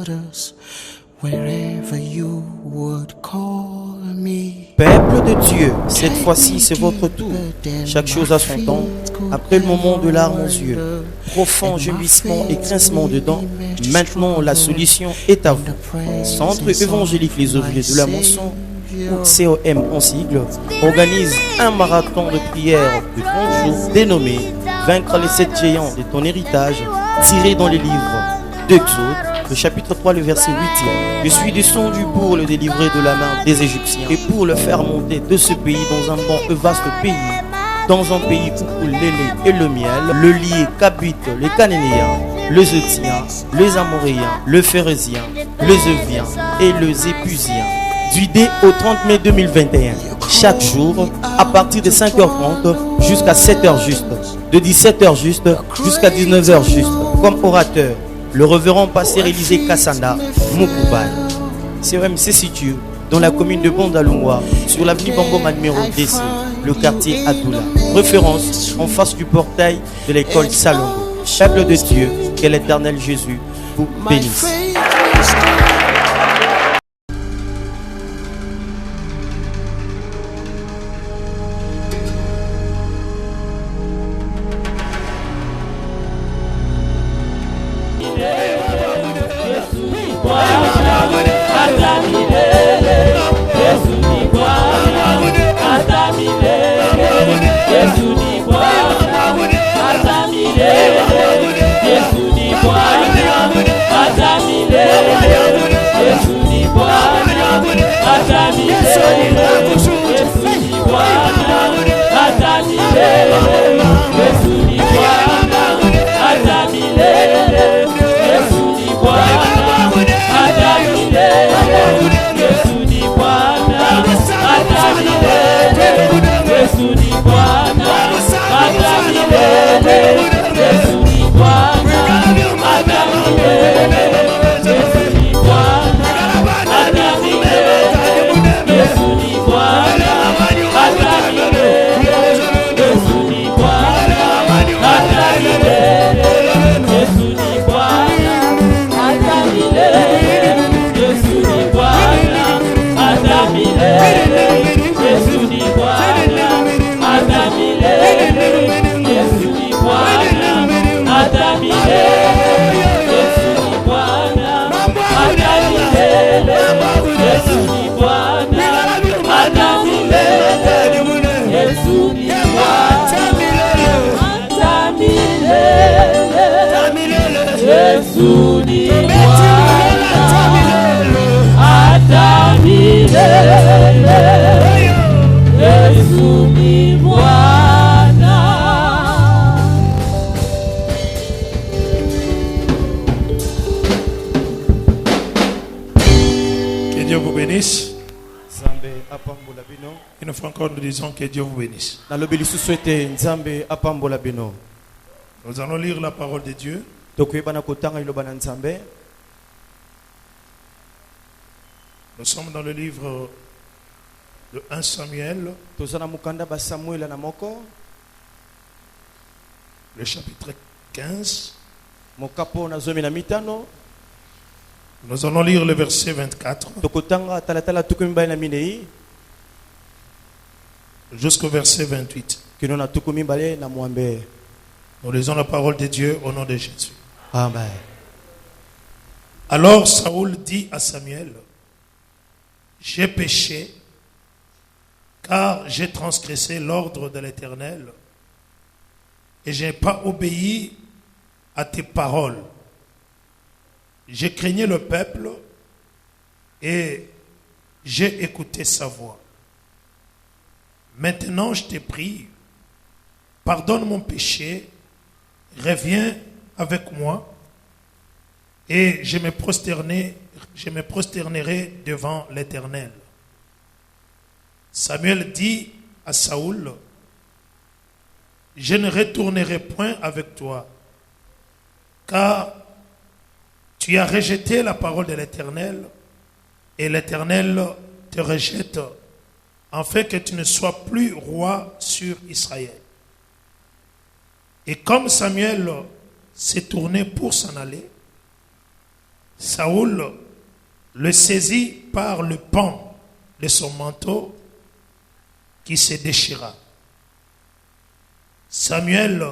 waters, wherever you would call me. Peuple de Dieu, cette fois-ci c'est votre tour. Chaque chose a son temps. Après le moment de larmes aux yeux, profond gémissement et grincement de dents, maintenant la solution est à vous. Centre évangélique Les Ouvriers de la Moisson, ou COM en sigle, organise un marathon de prière de 30 jours dénommé Vaincre les 7 géants de ton héritage, tiré dans les livres d'Exode, le chapitre 3, le verset 8. Je suis descendu pour le délivrer de la main des Égyptiens et pour le faire monter de ce pays dans un bon et vaste pays, dans un pays où coule le lait et le miel, le lier qu'habitent les Cananéens, les Éthiens, les Amoréens, les Phérésiens, les Euviens et les Épusiens. Du 2 au 30 mai 2021, chaque jour, à partir de 5h30 jusqu'à 7h juste, de 17h juste jusqu'à 19h juste, comme orateur, le révérend pasteur Élisée Kassanda Moukoubaye. COM se situe dans la commune de Bondalungwa, sur l'avenue Bamboma numéro 10, le quartier Adoula. Référence en face du portail de l'école Salongo. Peuple de Dieu, que l'Éternel Jésus vous bénisse. Une fois encore, nous disons que Dieu vous bénisse. Nous allons lire la parole de Dieu. Nous sommes dans le livre de 1 Samuel, le chapitre 15. Nous allons lire le verset 24 jusqu'au verset 28. Nous lisons la parole de Dieu au nom de Jésus. Amen. Alors Saoul dit à Samuel: j'ai péché, car j'ai transgressé l'ordre de l'Éternel et je n'ai pas obéi à tes paroles. J'ai craigné le peuple et j'ai écouté sa voix. Maintenant, je te prie, pardonne mon péché, reviens avec moi et je me prosternerai devant l'Éternel. Samuel dit à Saoul: je ne retournerai point avec toi, car tu as rejeté la parole de l'Éternel et l'Éternel te rejette, afin que tu ne sois plus roi sur Israël. Et comme Samuel s'est tourné pour s'en aller, Saoul le saisit par le pan de son manteau qui se déchira. Samuel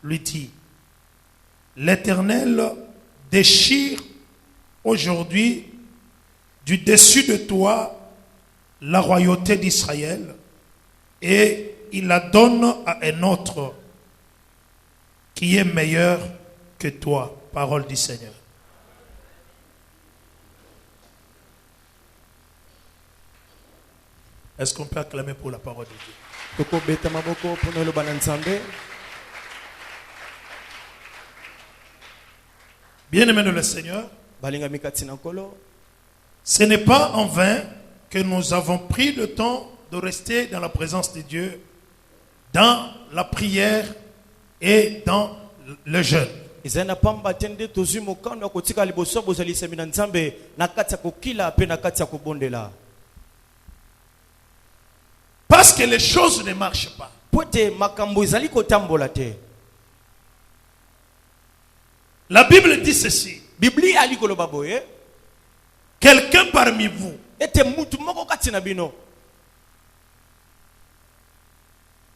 lui dit, l'Éternel déchire aujourd'hui du dessus de toi la royauté d'Israël et il la donne à un autre qui est meilleur que toi. Parole du Seigneur. Est-ce qu'on peut acclamer pour la parole de Dieu? Bien-aimés de le Seigneur, ce n'est pas en vain que nous avons pris le temps de rester dans la présence de Dieu, dans la prière et dans le jeûne. Parce que les choses ne marchent pas. La Bible dit ceci. Quelqu'un parmi vous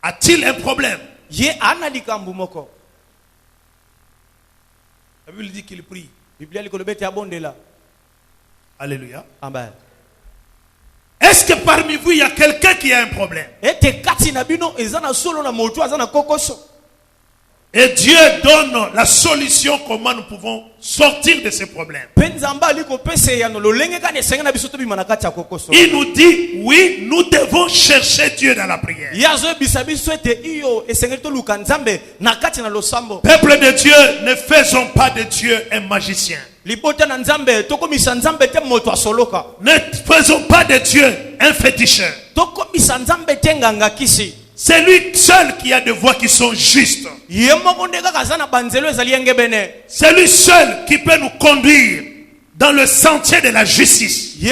a-t-il un problème? La Bible dit qu'il prie. Alléluia. Amen. Est-ce que parmi vous il y a quelqu'un qui a un problème? Et Dieu donne la solution comment nous pouvons sortir de ces problèmes. Il nous dit, oui, nous devons chercher Dieu dans la prière. Peuple de Dieu, ne faisons pas de Dieu un magicien. Ne faisons pas de Dieu un féticheur. C'est lui seul qui a des voix qui sont justes. C'est lui seul qui peut nous conduire dans le sentier de la justice. Il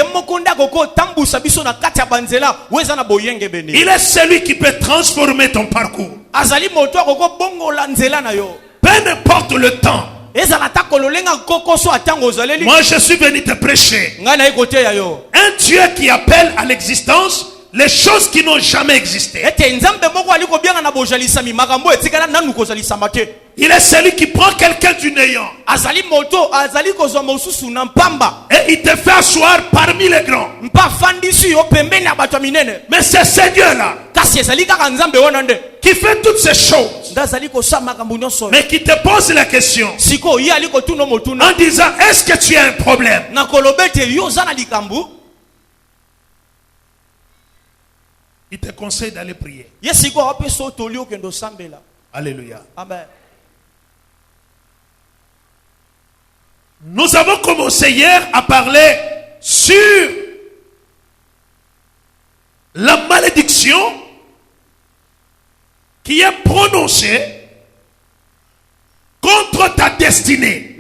est celui qui peut transformer ton parcours. Peu importe le temps. Moi je suis venu te prêcher un Dieu qui appelle à l'existence les choses qui n'ont jamais existé. Il est celui qui prend quelqu'un du néant et il te fait asseoir parmi les grands. Mais c'est ce Dieu-là qui fait toutes ces choses, mais qui te pose la question en disant, est-ce que tu as un problème? Il te conseille d'aller prier. Alléluia. Amen. Nous avons commencé hier à parler sur la malédiction qui est prononcée contre ta destinée.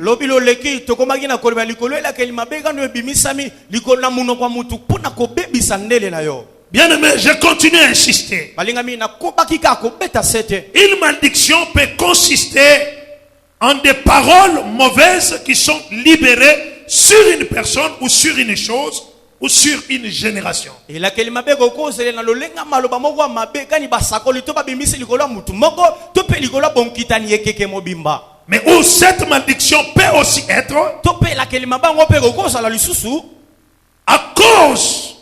Bien-aimé, je continue à insister. Une malédiction peut consister en des paroles mauvaises qui sont libérées sur une personne ou sur une chose ou sur une génération. Mais où cette malédiction peut aussi être à cause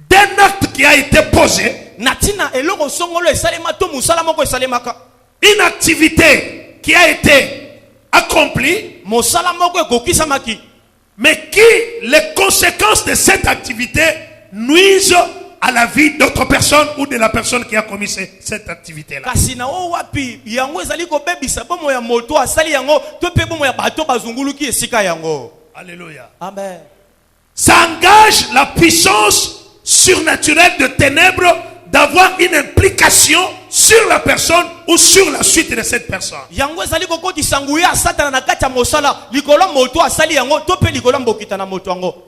d'un acte qui a été posé, une activité qui a été accomplie, mais qui, les conséquences de cette activité nuisent à la vie d'autres personnes ou de la personne qui a commis cette activité-là. Alléluia. Amen. Ça engage la puissance surnaturelle de ténèbres d'avoir une implication sur la personne ou sur la suite de cette personne.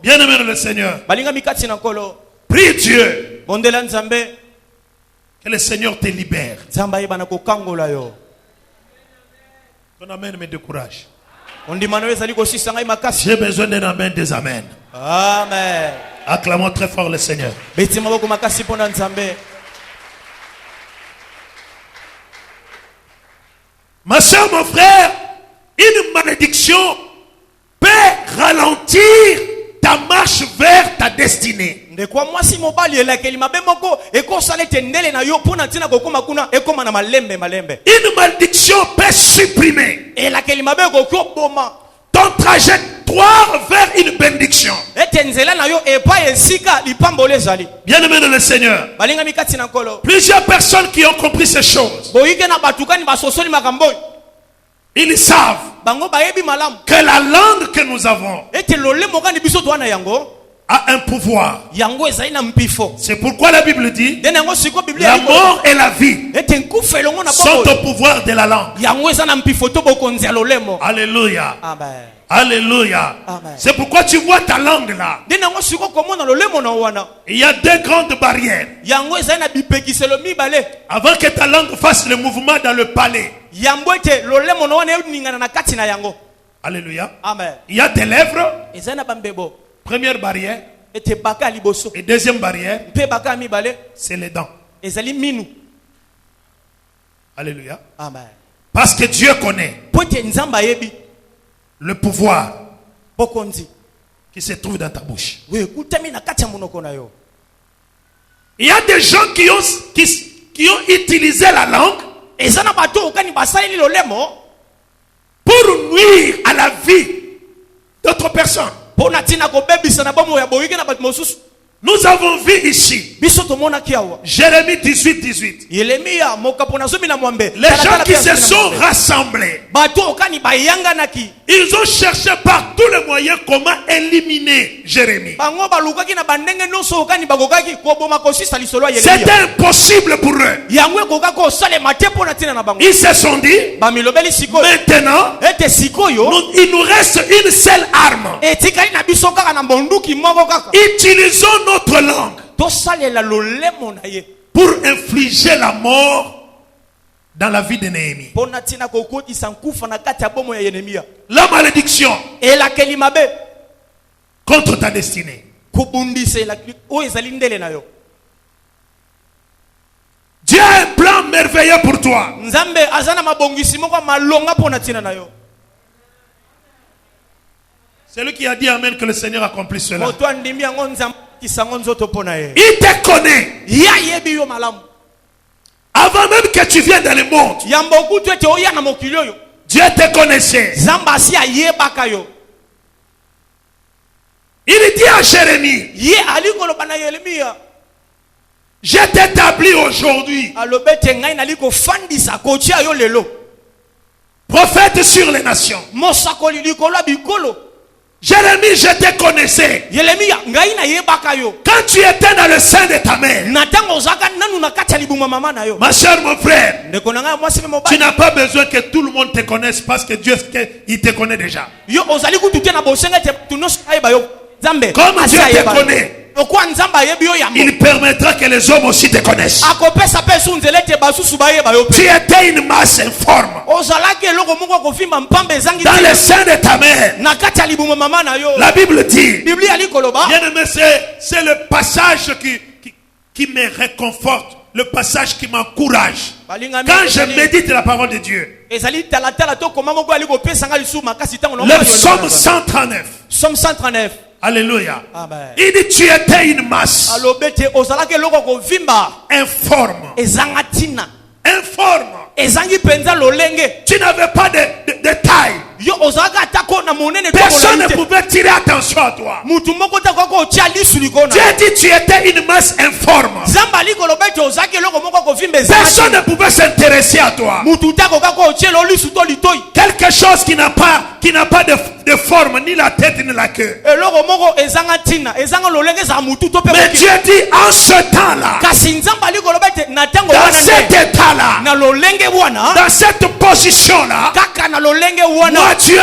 Bien-aimé dans le Seigneur, prie Dieu que le Seigneur te libère. Ton amen me décourage. J'ai besoin d'un amen, des amen. Amen. Acclamons très fort le Seigneur. Ma soeur, mon frère, une malédiction peut ralentir ta marche vers ta destinée. Une malédiction peut supprimer ton trajectoire vers une bénédiction. Bien-aimé dans le Seigneur, plusieurs personnes qui ont compris ces choses, ils savent que la langue que nous avons a un pouvoir. C'est pourquoi la Bible dit la mort et la vie sont au pouvoir de la langue. Alléluia. Amen. Alléluia. Amen. C'est pourquoi tu vois ta langue là. Il y a deux grandes barrières. Avant que ta langue fasse le mouvement dans le palais. Alléluia. Amen. Il y a tes lèvres. Première barrière. Et deuxième barrière, c'est les dents. Alléluia. Amen. Parce que Dieu connaît le pouvoir qui se trouve dans ta bouche. Il y a des gens qui ont utilisé la langue pour nuire à la vie d'autres personnes. Nous avons vu ici Jérémie 18. Les gens qui se sont rassemblés, ils ont cherché par tous les moyens comment éliminer Jérémie. C'était impossible pour eux. Ils se sont dit, maintenant, il nous reste une seule arme. Utilisons notre langue pour infliger la mort dans la vie de Néhémie. La malédiction contre ta destinée. Dieu a un plan merveilleux pour toi. Celui qui a dit Amen que le Seigneur accomplit cela. Il te connaît. Avant même que tu viennes dans le monde, Dieu te connaissait. Il dit à Jérémie, je t'établis aujourd'hui prophète sur les nations. Jérémie, je te connaissais quand tu étais dans le sein de ta mère. Ma soeur, mon frère, tu n'as pas besoin que tout le monde te connaisse parce que Dieu il te connaît déjà. Comme Dieu te connaît, il permettra que les hommes aussi te connaissent. Tu étais une masse informe dans le sein de ta mère. La Bible dit, bien-aimé, c'est le passage qui me réconforte, le passage qui m'encourage quand je médite la parole de Dieu. Le psaume 139. Psaume 139. Alléluia. Amen. Il dit tu étais une masse informe. Informe. Tu n'avais pas de taille. Personne ne pouvait tirer attention à toi. Dieu dit tu étais une masse informe. Personne ne pouvait s'intéresser à toi. Quelque chose qui n'a pas de forme, ni la tête ni la queue. Mais Dieu dit en ce temps-là, dans cet état-là, dans cette position-là, moi Dieu,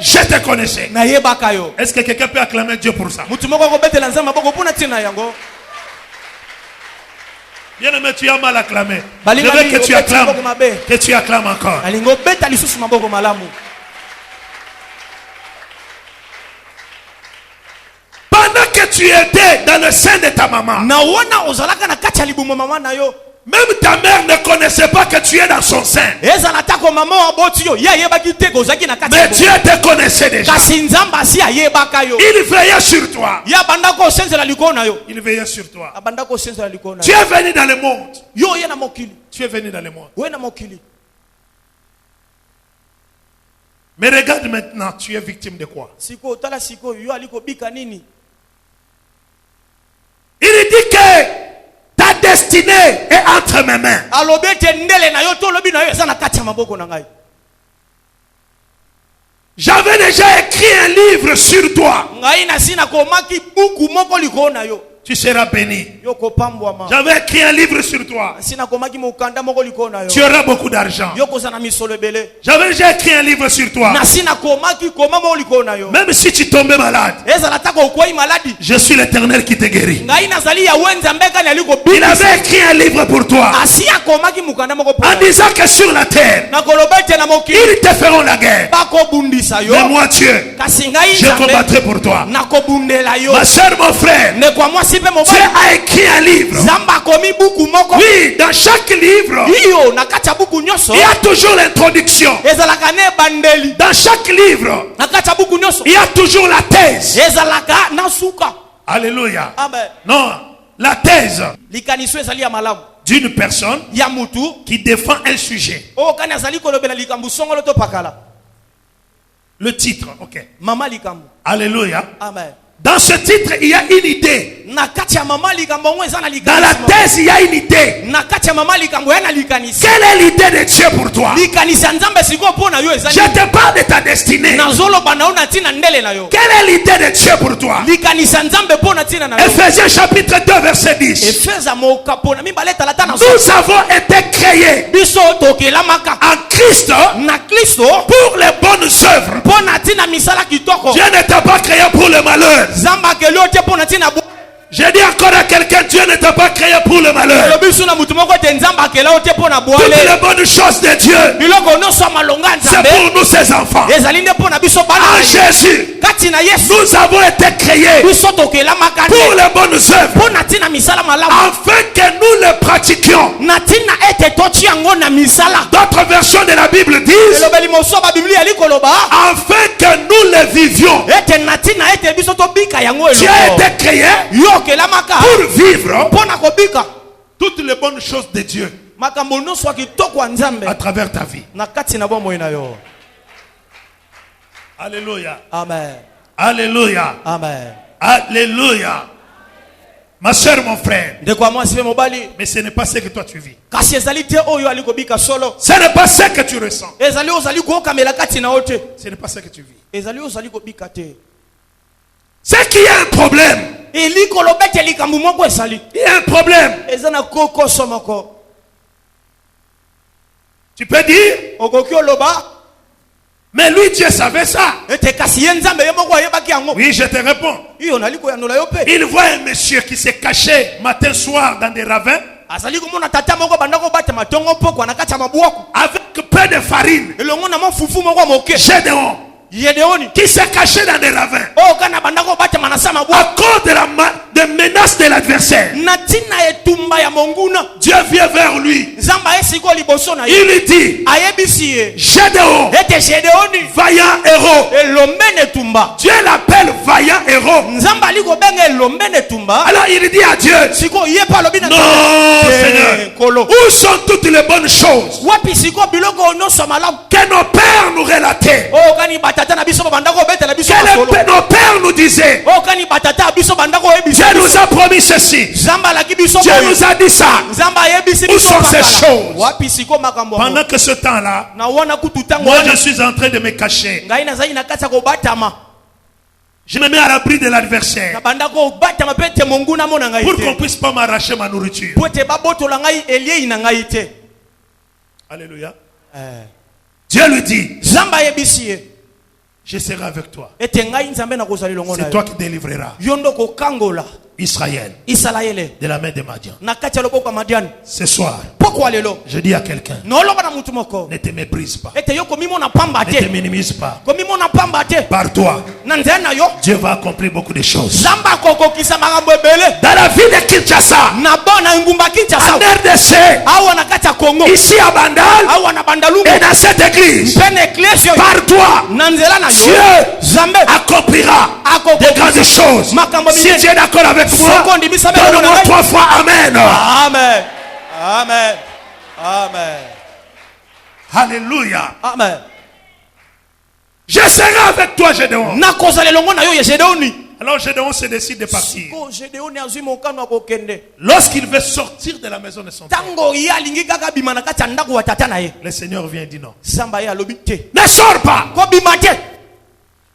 je te connaissais. Est-ce que quelqu'un peut acclamer Dieu pour ça? Bien aimé, tu as mal acclamé. Je veux que tu acclames encore. que tu étais dans le sein de ta maman, naona ozalaka na kati ya libumu mama na yo, même ta mère ne connaissait pas que tu es dans son sein. ezala tako mama aboti yo ye ayebaki te kozaki na kati ya Mais Dieu te connaissait déjà. kasi nzambe asi ayebaka yo, Il veillait sur toi. ye abanda kosenzela likolo na yo, Il veillait sur toi. abanda kosenzela likolo na Tu yo, es venu dans le monde. yo ye na mokili, Tu es venu dans le monde. we na mokili. Mais regarde maintenant, tu es victime de quoi? Siko tala siko yo aliko bika nini? Il dit que ta destinée est entre mes mains. Alobete ndele na yo to lobi na yo eza na kati ya maboko na ngai. J'avais déjà écrit un livre sur toi. Ngai na sina komaki buku moko likolo na yo. Tu seras béni. Yo kopambwa ma. J'avais écrit un livre sur toi. Sina komaki mokanda moko likolo na yo. Tu auras beaucoup d'argent. Yo kozana misolo ebele. J'avais déjà écrit un livre sur toi. Na sina komaki koma moko likolo na yo. Même si tu tombais malade, Ezala tako okwai maladi. je suis l'Éternel qui te guérit. Ngai nazali ya wenza mbeka na liko Il bika. avait écrit un livre pour toi Asia komaki mokanda moko en disant que sur la terre, na kolobete na mokili. ils te feront la guerre. Bako bundisa yo. Mais moi, Dieu, Kasi ngai je combattrai pour toi. na kobundela yo. Ma soeur, mon frère, Ne kwa moi sipe Dieu mobali. a écrit un livre. Zamba komi buku moko. Oui, dans chaque livre, Iyo na kati ya buku nyonso. il y a toujours l'introduction. Ezalaka ne bandeli. Dans chaque livre, Na kati ya buku nyonso. il y a toujours la thèse. Ezalaka na suka. Alléluia. Amen. Non, la thèse Likaniso ezali ya malamu. d'une personne Ya mutu. qui défend un sujet. O kani azali kolobela likambu songolo to pakala. Le titre, ok. Mama likambu. Alléluia. Amen. Dans ce titre, il y a une idée. Na kati ya mama likambu ngo ezana likanisi. Dans la thèse, il y a une idée. Na kati ya mama likambu yana likanisi. Quelle est l'idée de Dieu pour toi? Likanisi ya nzambe siko pona yo ezali. Je te parle de ta destinée. Na zolo bana una tina ndele na yo. Quelle est l'idée de Dieu pour toi? Likanisi ya nzambe pona tina na yo. Ephésiens chapitre 2 verset 10. Efeza moka pona mibale talata na so. Nous avons été créés Biso tokela maka. en Christ Na Kristo pour les bonnes œuvres. pona tina misala kitoko. Dieu ne t'a pas créé pour le malheur. Zamba kelo te pona tina bu. Je dis encore à quelqu'un, Dieu ne t'a pas créé pour le malheur. Lobi suna mutu moko te nzamba kelo te pona Toutes boale. les bonnes choses de Dieu, Biloko no so malonga c'est nzambe. pour nous ses enfants. Ezali nde pona biso bana. En Jésus, Kati na Yesu nous avons été créés biso tokela maka pour te. les bonnes œuvres, Pona tina misala malamu. afin que nous les pratiquions. Na tina ete tochi yango na misala. D'autres versions de la Bible disent, Elobeli moso ba Biblia ali koloba. afin que nous les vivions. Ete na tina ete biso to bika yango Tu as eloko. été créé Yo kela maka. pour vivre Pona kobika. toutes les bonnes choses de Dieu Makambo no so kitoko nzambe. à travers ta vie. Na kati na bomoi na yo. Alléluia. Amen. Alléluia. Amen. Alléluia. Ma soeur, mon frère, De kwa moi sipe mobali. mais ce n'est pas ce que toi tu vis. Kasi ezali te oyo ali kobika solo. Ce n'est pas ce que tu ressens. Ezali ozali ko kamela kati na ote. Ce n'est pas ce que tu vis. Ezali ozali kobika te. C'est qu'il y a un problème. Eli kolobete likambu moko ezali. Il y a un problème. Ezana koko somoko. Tu peux dire, Okoki oloba. mais lui, Dieu savait ça. Ete kasi ye nzambe ye moko ayebaki yango. Oui, je te réponds. Iyo nali koyanola yo pe. Il voit un monsieur qui s'est caché matin soir dans des ravins Azali komona tata moko banda kobata matongo poko na kati ya mabwako. avec peu de farine, Elongo na mafufu moko moke. Gédéon, Yedeoni. qui s'est caché dans des ravins Oh kana banda kobata manasa à mabwako. cause de des menaces de l'adversaire. Na tina etumba ya monguna. Dieu vient vers lui. Nzamba esiko liboso na ye. Il lui dit, Ayebisi ye. Gédéon, Ete Gedeoni. vaillant héros. Elombene tumba. Dieu l'appelle vaillant héros. Nzamba aliko benga elombene tumba. Alors il dit à Dieu, Siko ye pa lobi na. non Seigneur, Kolo. où sont toutes les bonnes choses Wapi siko biloko nyonso malamu. que nos pères nous relataient, Oh kani batata na biso banda ko betela biso que solo. nos pères nous disaient? Oh kani batata biso banda ko ebisa. Dieu nous a promis ceci. Nzamba la ki biso. Dieu nous a dit ça. Nzamba yebisi Où biso. sont ces choses? Wapi siko makambo. Pendant que ce temps-là, Na wana kutu tango. moi je suis en train de me cacher. Ngai na zai na kata ko batama. Je me mets à l'abri de l'adversaire Na banda ko batama pete monguna mona ngai. pour qu'on puisse pas m'arracher ma nourriture. Pote baboto la ngai elie ina ngai te. Alléluia. Dieu lui dit, Nzamba yebisi ye. je serai avec toi. Ete ngai nzambe na kozali longo na C'est yo. toi qui délivreras. Yondo ko kangola. Israël Israël de la main de Madian. na kati ya loboko ya Madiani. Ce soir, Pourquoi lelo? je dis à quelqu'un, Noloba na mutu moko. ne te méprise pas, Ete yo komimo na pamba ne te te. minimise pas. Komimo na pamba te. Par toi, Na nzela na yo. Dieu va accomplir beaucoup de choses. Zamba kokokisa makambo ebele. Dans la ville de Kinshasa, Na bona ngumba Kinshasa. en RDC, Awa na kati ya Congo. ici à Bandal, Awa na Bandalungu. et dans cette église, Pene eklesio. par toi, Na nzela na yo. Dieu Zambe accomplira de grandes choses. Si tu es d'accord avec moi, donne-moi 3 fois Amen. Amen. Amen. Amen. Alléluia. Amen. Je serai avec toi, Gédéon. Na kozale longo na yo ya Gédéoni. Alors Gédéon se décide de partir. Ko Gédéoni azwi mokano akokende. Lorsqu'il veut sortir de la maison de son père, Tango ya lingi kaka bima na kati ya ndako wa tata na ye. le Seigneur vient et dit non. Samba ya lobi te. Ne sors pas. Ko bima te.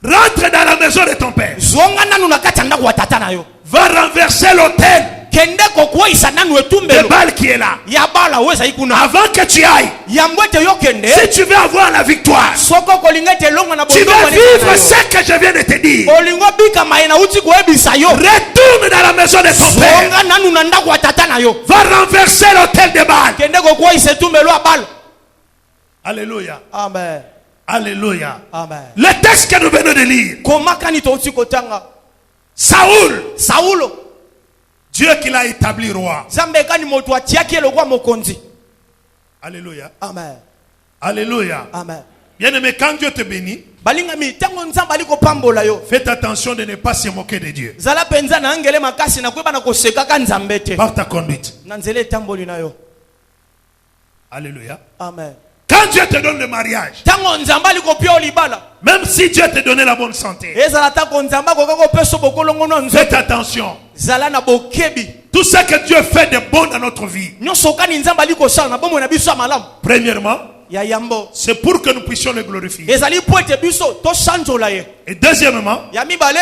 Rentre dans la maison de ton père. Zonga nanu na kati ya ndako wa tata na yo. Va renverser l'autel Kende ko kwisa nanu de etumbelo. Baal qui est là. Ya bala weza ikuna. Avant que tu ailles, Ya mbwete yo kende. si tu veux avoir la victoire, Soko ko lingete longa na tu bondo. vas vivre ce que je viens de te dire. Olingo bika maena uti ko ebisa yo. Retourne dans la maison de ton père. Zonga nanu na ndako wa tata na yo. Va renverser l'autel de Baal. Kende ko kwisa etumbelo ya bala. Alléluia. Amen. Alléluia. Amen. Le texte que nous venons de lire, Komaka ni to uti kotanga. Saulo, Dieu qui l'a établi roi. Zambe kani moto atiaki elokwa mokonzi. Alléluia. Amen. Alléluia. Amen. Bien-aimé, quand Dieu te bénit, Balinga mi tango nzamba aliko pambola yo. faites attention de ne pas se moquer de Dieu Zala penza na angele makasi na kweba na koseka ka nzambe te. par ta conduite. Na nzele tamboli na yo. Alléluia. Amen. Quand Dieu te donne le mariage, Tango nzamba aliko pio libala. même si Dieu te donné la bonne santé, Ezala tango nzamba ko kako peso bokolongo no nzo. faites attention. Zala na bokebi. Tout ce que Dieu fait de bon dans notre vie, Nyoso kani nzamba aliko sala na bomo na biso ya malamu. premièrement, Ya yambo. c'est pour que nous puissions le glorifier. Ezali poete biso to sanjola ye. Et deuxièmement, Ya mibale.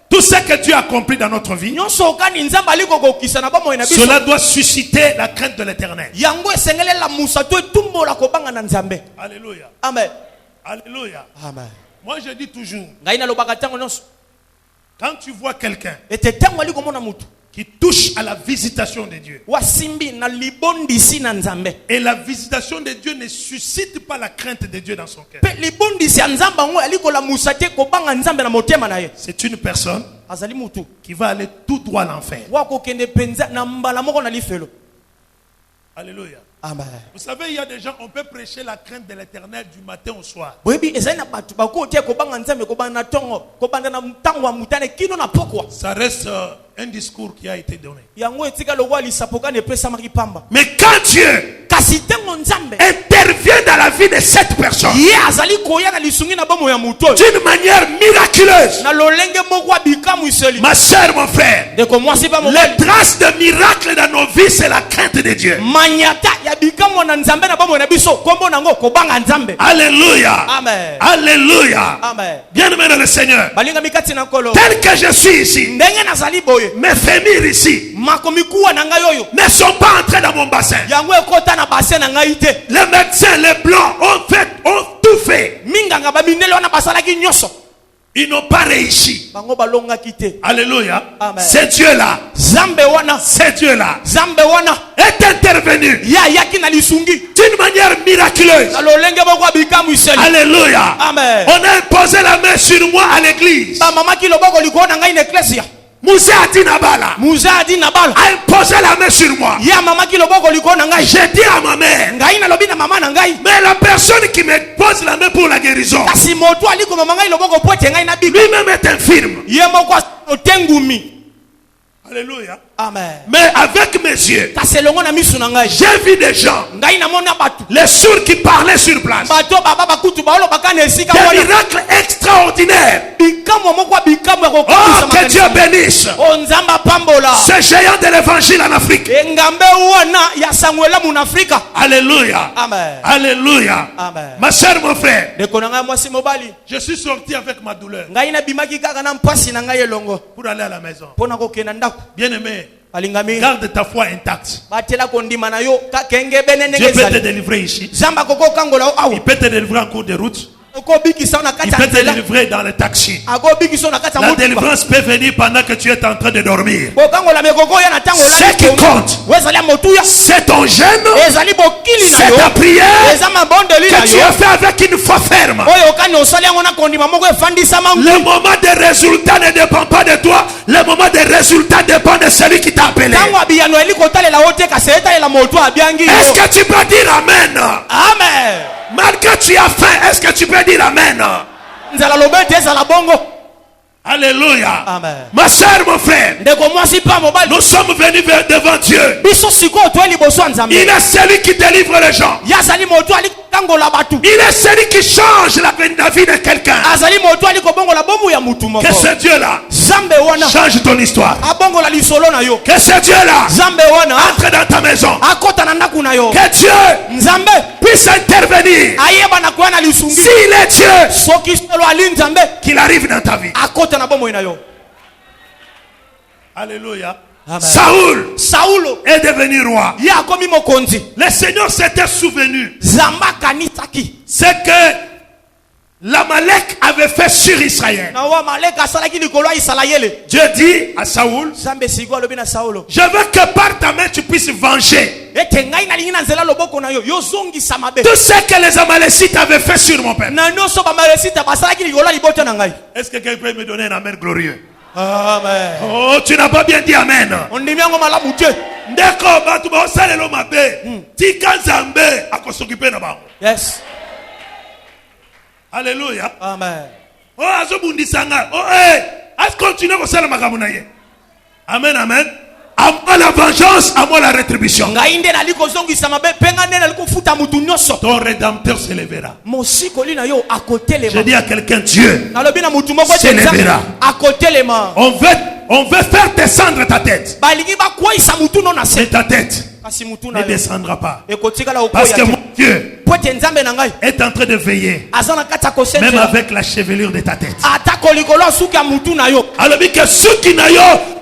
tout ce que Dieu a accompli dans notre vie, Nyoso kani nzamba aliko kokisa na bomo na biso. cela doit susciter la crainte de l'Éternel. Yango esengele la musa to etumbola kobanga na nzambe. Alléluia. Amen. Alléluia. Amen. Moi je dis toujours, Ngai na lobaka tango nyonso. quand tu vois quelqu'un Ete tango ali komona mutu. qui touche à la visitation de Dieu, Wasimbi na libondisi na nzambe. et la visitation de Dieu ne suscite pas la crainte de Dieu dans son cœur, Pe libondisi ya nzamba ngo ali kola musa te kobanga nzambe na motema na ye. c'est une personne Azali mutu. qui va aller tout droit à l'enfer. Wako kende penza na mbala moko na lifelo. Alléluia. Amen. Vous savez, il y a des gens, on peut prêcher la crainte de l'Éternel du matin au soir. Boyebi ezali na batu bako te kobanga nzambe kobanga na tongo kobanga na ntango wa mutane kino na pokwa. Ça reste un discours qui a été donné. Yango etika lokwa lisapoka ne pesa maki pamba. Mais quand Dieu Kasi tengo nzambe intervient dans la vie de cette personne ye azali koya na lisungi na bomo ya mutu. d'une manière miraculeuse, Na lolenge moko abikamu iseli. ma soeur, mon frère, De komwasi pa mo. les traces de miracles dans nos vies, c'est la crainte de Dieu. Manyata ya bikamu na nzambe na bomo na biso kombo nango kobanga nzambe. Alléluia. Amen. Alléluia. Amen. Bien-aimé dans le Seigneur, Balinga mikati na kolo. tel que je suis ici, Ndenge nazali boye. mes familles ici Makomi kuwa na ngai oyo. ne sont pas entrés dans mon bassin. Yango ekota na bassin na ngai te. Les médecins, les blancs ont tout fait. Minganga ba mindele wana basalaki nyoso. Ils n'ont pas réussi. Bango balongaki te. Alléluia. Amen. C'est Dieu-là. Zambe wana. C'est Dieu-là. Zambe wana. Est intervenu Ya yaki na lisungi. d'une manière miraculeuse. Na lolenge moko abikamu iseli. Alléluia. Amen. On a imposé la main sur moi à l'église. Ba mama ki loboko liko na ngai na eklesia. Moussa Adinabala Muza adi na bala. a imposé la main sur moi. Ya mama ki loboko liko na ngai. J'ai dit à ma mère, Ngai na lobi na mama na ngai. mais la personne qui me pose la main pour la guérison, Kasi moto aliko mama ngai loboko poete ngai na bibi. lui-même est infirme. Ye moko otengumi. Alléluia. Amen. Mais avec mes yeux, Kasi longo na misu na ngai. j'ai vu des gens, Ngai na mona batu. les sourds qui parlaient sur place. Bato baba bakutu ba olobaka na esika Des wana. miracles extraordinaires. Bikamu moko bikamu ya Oh, kokisa que Dieu makanisi. bénisse O nzamba pambola. ces géants de l'évangile en Afrique. Engambe wana ya Samuela mun Afrika. Alléluia. Amen. Alléluia. Amen. Ma soeur, mon frère, De konanga mwasi mobali. je suis sorti avec ma douleur Ngai na bimaki kaka na mpasi na ngai elongo. pour aller à la maison. Pona kokenda ndako. Bien-aimé, Alingami. garde ta foi intacte. Batela kondima na yo ka kenge benene Dieu peut te ngezali. délivrer ici. Zamba koko kangola Il awu. peut te délivrer en cours de route. Il peut te délivrer dans le taxi. La délivrance peut venir pendant que tu es en train de dormir. Ce qui compte, c'est ton jeûne, c'est ta prière que tu as fait avec une foi ferme. Le moment des résultats ne dépend pas de toi. Le moment des résultats dépend de celui qui t'a appelé. Est-ce que tu peux dire Amen? Amen. Malgré que tu as faim, est-ce que tu peux dire Amen? Alléluia. Amen. Ma soeur, mon frère, nous sommes venus devant Dieu. Il est celui qui délivre les gens. Il est celui qui change la vie de quelqu'un. Que ce Dieu-là change ton histoire. Que ce Dieu-là entre dans ta maison. Que Dieu puisse intervenir. S'il est Dieu, qu'il arrive dans ta vie. Alléluia. Saoul est devenu roi. Le Seigneur s'était souvenu c'est que l'Amalek avait fait sur Israël. Dieu dit à Saoul, je veux que par ta main tu puisses venger tout ce que les Amalécites avaient fait sur mon peuple. Est-ce que quelqu'un peut me donner un amen glorieux? Amen. Oh, tu n'as pas bien dit amen. Yes. Alléluia. Amen. Oh, azobundisanga. Oh, hey, as continuer ko sala makambo na ye. Amen, amen. À moi la vengeance, à moi la rétribution. Ton rédempteur se lèvera. Je dis à quelqu'un, Dieu se lèvera. On veut faire descendre ta tête. Mais ta tête ne descendra pas. Parce que mon Dieu est en train de veiller. Même avec la chevelure de ta tête. Alors que ceux qui n'ont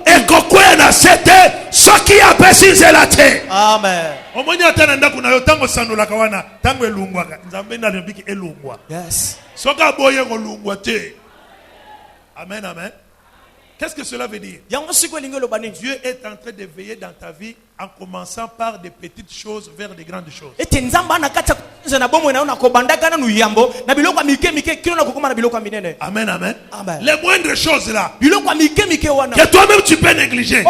et kokwea na sete soki apesi nzela te. Amen. Omoni atana ndako na yo tango sanula kawana tango elungwa nzambe na lobiki elungwa. Yes. Soka boye ko lungwa te. Amen, amen. Qu'est-ce que cela veut dire? Dieu est en train de veiller dans ta vie en commençant par des petites choses vers des grandes choses. Amen, amen. Amen. Les moindres choses là que toi-même tu peux négliger.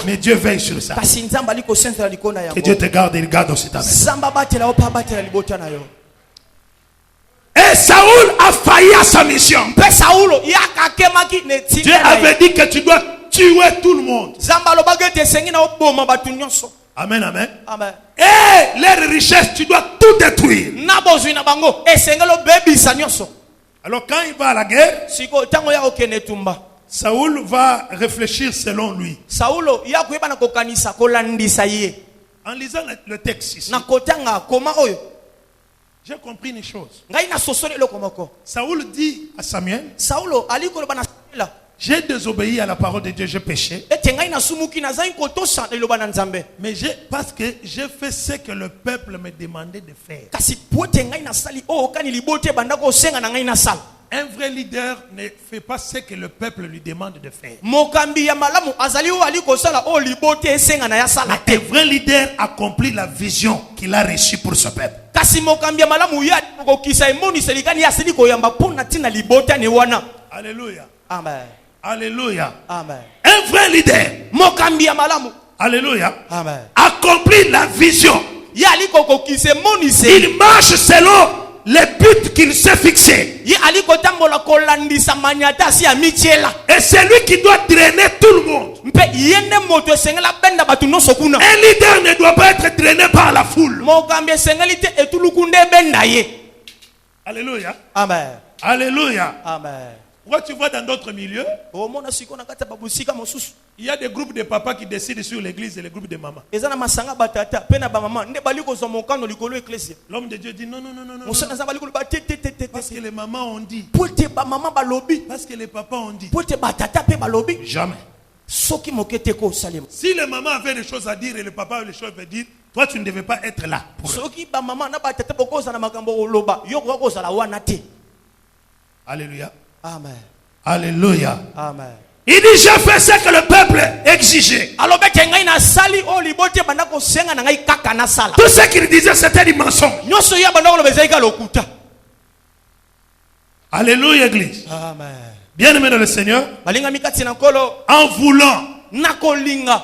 Mais Dieu veille sur ça. Que Dieu te garde et garde aussi ta maison. Et Saoul a failli à sa mission. Dieu avait dit que tu dois tuer tout le monde. Amen, amen. Amen. Et les richesses, tu dois tout détruire. Alors quand il va à la guerre, Saoul va réfléchir selon lui. En lisant le texte ici, j'ai compris une chose. Saoul dit à Samuel, j'ai désobéi à la parole de Dieu, j'ai péché. Mais parce que j'ai fait ce que le peuple me demandait de faire. Un vrai leader ne fait pas ce que le peuple lui demande de faire. Un vrai leader accomplit la vision qu'il a reçue pour ce peuple. Alléluia. Amen. Alléluia. Amen. Un vrai leader, alléluia, Amen. accomplit la vision. Il marche selon les buts qu'il s'est fixés. Et c'est lui qui doit drainer tout le monde. Un leader ne doit pas être drainé par la foule. Alléluia. Amen. Alléluia. Amen. Pourquoi tu vois dans d'autres milieux, il y a des groupes de papas qui décident sur l'église et les groupes de mamans. L'homme de Dieu dit non, non, non, non, non. Parce que les mamans ont dit. Parce que les papas ont dit. Jamais. Si les mamans avaient des choses à dire et le papa avait des choses à dire, Toi, tu ne devais pas être là pour eux. Soki ba maman na ba tata bokoza na makambo oloba yo ko kozala wana te. Alléluia. Amen. Alléluia. Amen. Il dit, j'ai fait ce que le peuple exigeait. Alors bete ngai na sali o libote banda ko senga na ngai kaka na sala. Tout ce qu'il disait, c'était du mensonge. Nyoso ya banda ko lobeza ika lokuta. Alléluia, église. Amen. Bien-aimé dans le Seigneur, Balinga mikati na kolo en voulant, nakolinga.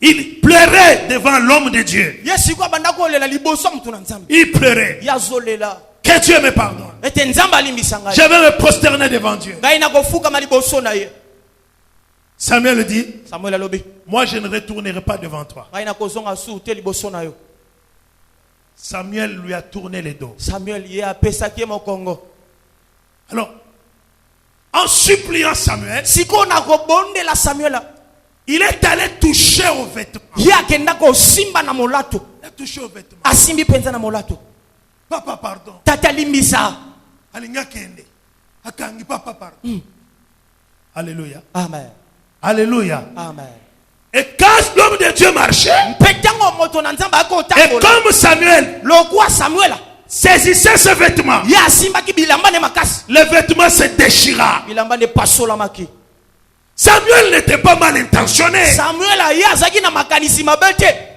il pleurait devant l'homme de Dieu. Yesi ko banda ko lela liboso mtu na nzambe. Il pleurait. Ya zolela. Que Dieu me pardonne. Ete nzamba limbisa ngai. Je vais me prosterner devant Dieu. Ngai na ko fuka maliboso na ye. Samuel dit, Samuel alobi. moi je ne retournerai pas devant toi. Ngai na ko zonga su te liboso na yo. Samuel lui a tourné le dos. Samuel ye apesaki mo Congo. Alors, en suppliant Samuel, Siko na ko bondela Samuel. il est allé toucher aux vêtements. Ye akenda ko simba na molato. Il a touché aux vêtements. Asimbi penza na molato. Papa, pardon. Tata limbisa. Alinga kende. Akangi, papa, pardon. Alléluia. Amen. Alléluia. Amen. Et quand l'homme de Dieu marchait, Petango moto na nzamba ko et tango. comme Samuel Lokwa Samuel. saisissait ce vêtement, Ye asimba ki bilamba ne makasi. le vêtement se déchira. Bilamba ne pasola maki. Samuel n'était pas mal intentionné. Samuel ye azaki na makanisi mabete.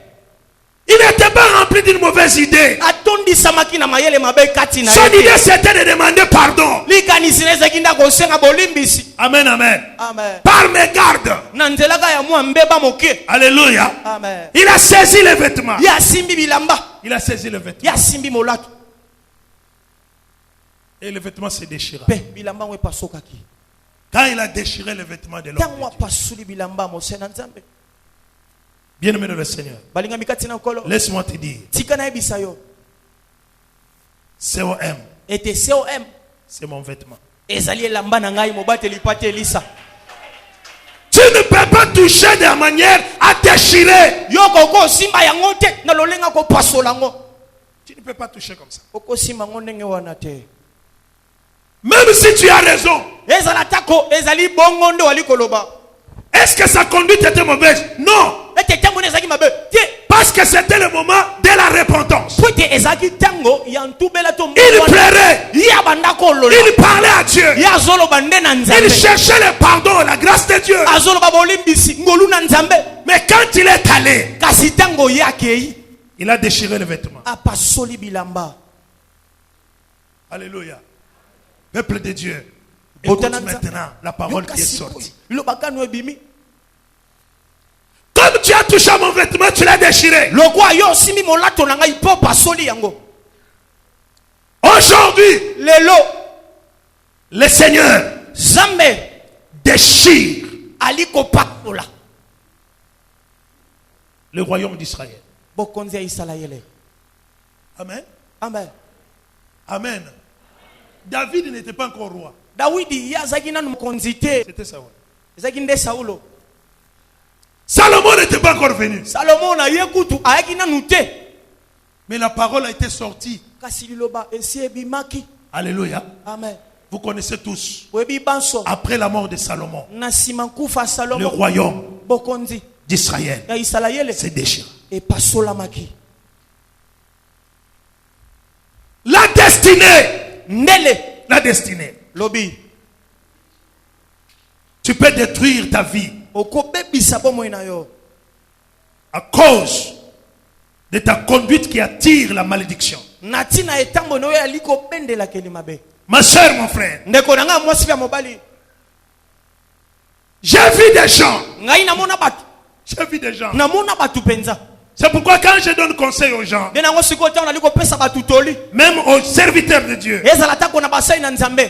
Il n'était pas rempli d'une mauvaise idée. Atondi samaki na mayele mabe kati na Son ye. idée c'était de demander pardon. Likanisi nezaki ndako senga bolimbisi. Amen, amen. Amen. Par mes gardes. Na nzelaka ya mwa mbeba moke. Alléluia. Amen. Il a saisi les vêtements. Ya simbi bilamba. Il a saisi le vêtement. Ya simbi molato. Et le vêtement se déchira. Pe bilamba we pasokaki. Quand il a déchiré le vêtement de l'homme Tango de Dieu. pasuli bilamba mo sena nzambe. Bien-aimé dans le Seigneur, Balinga mikati na kolo. laisse-moi te dire, Tika na ebisa yo. COM, Ete COM. c'est mon vêtement. Ezali elamba na ngai mobate lipate elisa. Tu ne peux pas toucher de manière à déchirer. Yo koko simba yango te na lolenga ko pasola ngo. Tu ne peux pas toucher comme ça. Koko simba ngo ndenge wana te. Même si tu as raison. Ezala tako ezali bongo ndo wali koloba. Est-ce que sa conduite était mauvaise? Non. Ete tango nezaki mabe. Te Parce que c'était le moment de la repentance. Pwete ezaki tango ya ntubela to mbo. Il pleurait. Ya banda ko lola. Il parlait à Dieu. Ya zolo bande na nzambe. Il cherchait le pardon, la grâce de Dieu. Azolo babolimbisi ngolu na nzambe. Mais quand il est allé, Kasi tango yake il a déchiré le vêtement. apasoli bilamba. Alléluia. Peuple de Dieu. Écoute Écoute maintenant la parole qui est sortie. Lobakano ebimi. Comme tu as touché à mon vêtement, tu l'as déchiré. Lokwa yo simi molato na ngai po pasoli yango. Aujourd'hui, Lelo le Seigneur Zambe déchire aliko pakola. le royaume d'Israël. Bokonzi ya Israël. Amen. Amen. Amen. David n'était pas encore roi. Dawidi yazaki nanu mokonzi te. C'était Saoul. Ezaki nde Saulo. Salomon n'était pas encore venu. Salomon na yekutu ayaki nanu te. Mais la parole a été sortie. Kasi liloba esi ebimaki. Alléluia. Amen. Vous connaissez tous. Webi banso. Après la mort de Salomon, Na sima kufa le Salomon. royaume Bokonzi d'Israël ya Israël s'est déchiré. et pasola maki. La destinée. Ndele La destinée. lobi Tu peux détruire ta vie okobebisa bomoi na yo à cause de ta conduite qui attire la malédiction. na tina etambo no ya liko bendela keli mabe. Ma soeur, mon frère, Ndeko na nga mwasi vya mobali. j'ai vu des gens. Ngai namona batu. J'ai vu des gens. Namona batu penza. C'est pourquoi quand je donne conseil aux gens, Dena ngo siko tanga liko pesa batu toli. même aux serviteurs de Dieu, Ezala tako na basai na nzambe.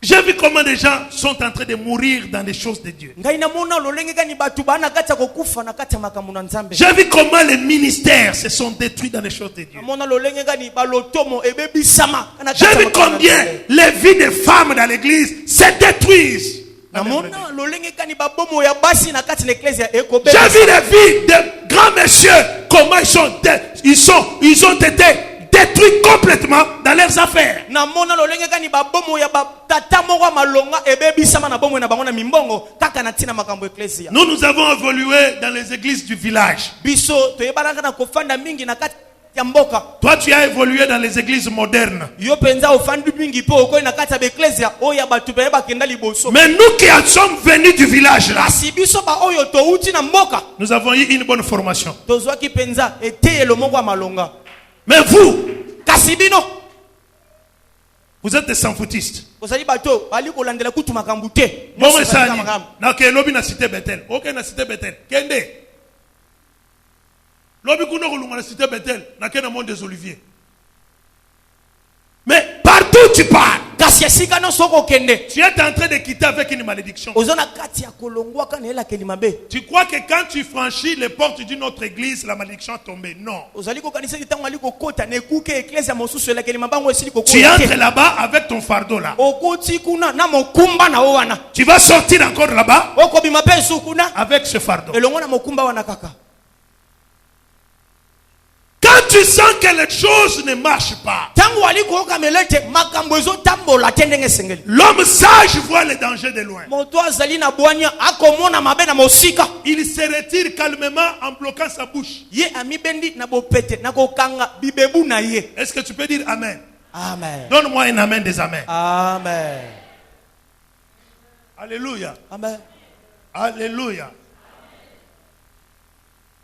j'ai vu comment des gens sont en train de mourir dans les choses de Dieu. Ngai namona lolenge gani batu bana kata kokufa na kata makambo na nzambe. J'ai vu comment les ministères se sont détruits dans les choses de Dieu. Namona lolenge gani balotomo ebebisama. J'ai vu combien les vies des femmes dans l'église se détruisent. Namona lolenge gani babomo ya basi na kata l'ecclesia ekobe. J'ai vu les vies de grands messieurs, comment ils ont été détruits complètement dans leurs affaires. Nous avons évolué dans les églises du village. Toi, tu as évolué dans les églises modernes. Mais nous qui sommes venus du village là, nous avons eu une bonne formation. Mais vous êtes des sans-foutistes. Mais partout tu pars, tu es en train de quitter avec une malédiction. Tu crois que quand tu franchis les portes d'une autre église, la malédiction est tombée? Non. Tu entres là-bas avec ton fardeau là. Tu vas sortir encore là-bas avec ce fardeau. Quand tu sens que les choses ne marchent pas, l'homme sage voit les dangers de loin. Il se retire calmement en bloquant sa bouche. Est-ce que tu peux dire Amen? Amen. Donne-moi un Amen des Amen. Amen. Alléluia. Amen. Alléluia.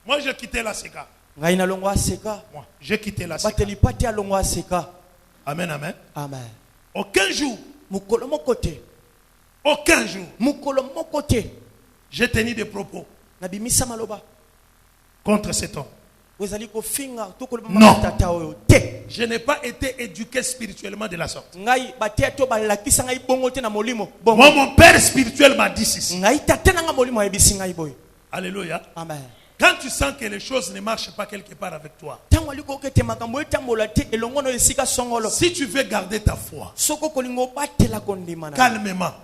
Moi j'ai quitté la Seka. Moi, j'ai quitté la Seka. Amen, amen. Amen. Aucun jour, j'ai tenu des propos contre cet homme. Non. Je n'ai pas été éduqué spirituellement de la sorte. Moi, mon père spirituel m'a dit ceci. Alléluia. Amen. Quand tu sens que les choses ne marchent pas quelque part avec toi, si tu veux garder ta foi, calmement,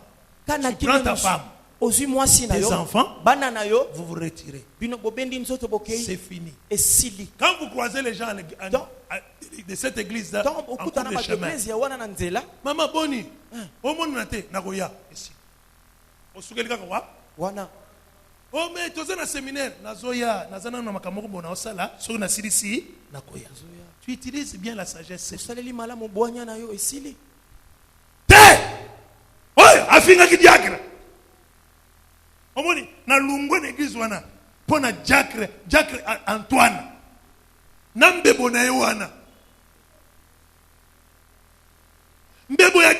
tu prends ta femme, tes enfants, vous vous retirez. C'est fini. Quand vous croisez les gens de cette église-là, en cours de chemin, Maman Boni, au monde naté, Nagoya, ici. Au Sougelga, oh mais tu es dans un séminaire, Nazoya, Nazana na makamoko bona osala, so na sirisi, Nakoya. Tu utilises bien la sagesse. Te! Oi, afinga ki diacre. Omoni, na lungwe na église wana, pona diacre Antoine. Nambebo na wana. Mbebo ya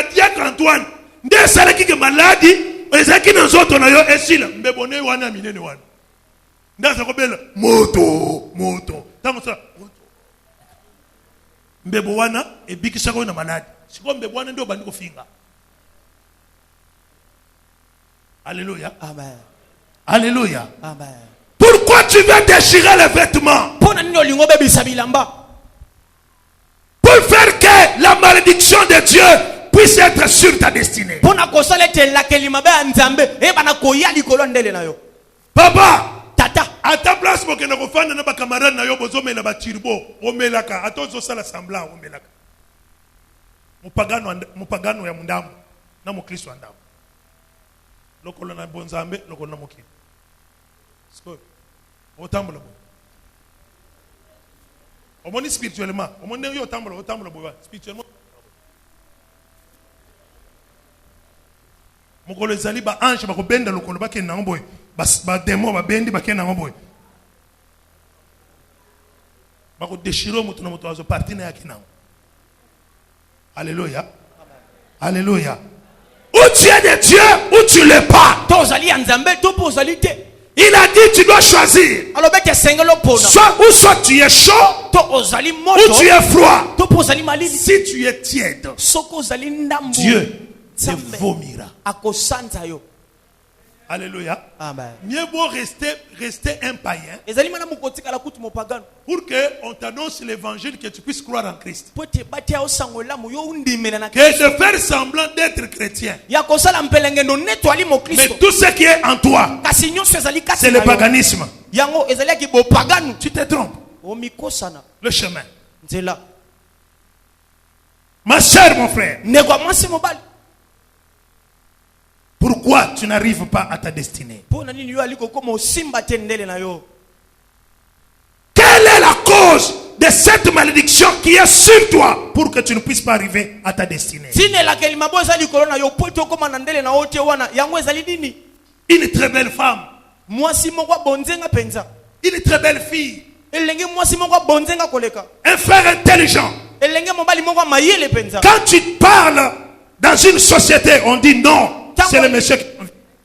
diacre Antoine. Nde sala ki ke maladi. Ezaki na nzoto na yo esila mbebone wana minene wana ndaza kobela moto tango sa mbebo wana ebikisa ko na maladi siko mbebo wana ndio bandi kofinga. Alléluia. Amen. Alléluia. Amen. Pourquoi tu veux déchirer les vêtements? Pour faire que la malédiction de Dieu puisse être sur ta destinée. Papa, tata, à ta place, pour que nous fassions nos camarades, nous avons besoin de tirbo, omelaka, à tous ça l'assemblée, omelaka. Mupagano ya mundamu, na mukristo andamu. Lokolo na bonzambe, lokolo na mukiri. Sko, otambula bo. Omoni spirituellement, omoni yo otambula bo, spirituellement. Mokolo ezali ba ange bakobenda lokolo bakenda ngomboy ba demo ba bendi bakenda ngomboy bako déchirer mutu na mutu azo parti na yake nango. Alléluia. Alléluia. Ou tu es de Dieu ou tu l'es pas. Il a dit tu dois choisir. Soit tu es chaud ou tu es froid. Si tu es tiède, Dieu te vomira. Alléluia. Amen. Mieux vaut rester un païen pour qu'on t'annonce l'évangile, que tu puisses croire en Christ, que de faire semblant d'être chrétien. Mais tout ce qui est en toi, c'est le paganisme. Tu te trompes. omikosana le chemin. nzela Ma soeur, mon frère, ndeko mwasi mobali pourquoi tu n'arrives pas à ta destinée? pona nini yo aliko koma osimba te ndele na yo? Quelle est la cause de cette malédiction qui est sur toi pour que tu ne puisses pas arriver à ta destinée? tine la kelima boza likolo na yo poto koma na ndele na ote wana yango ezali nini? Une très belle femme, mwasi moko bonzenga penza, une très belle fille, elenge mwasi moko bonzenga koleka, un frère intelligent. elenge mobali moko mayele penza. Quand tu parles dans une société, on dit non, c'est le monsieur qui...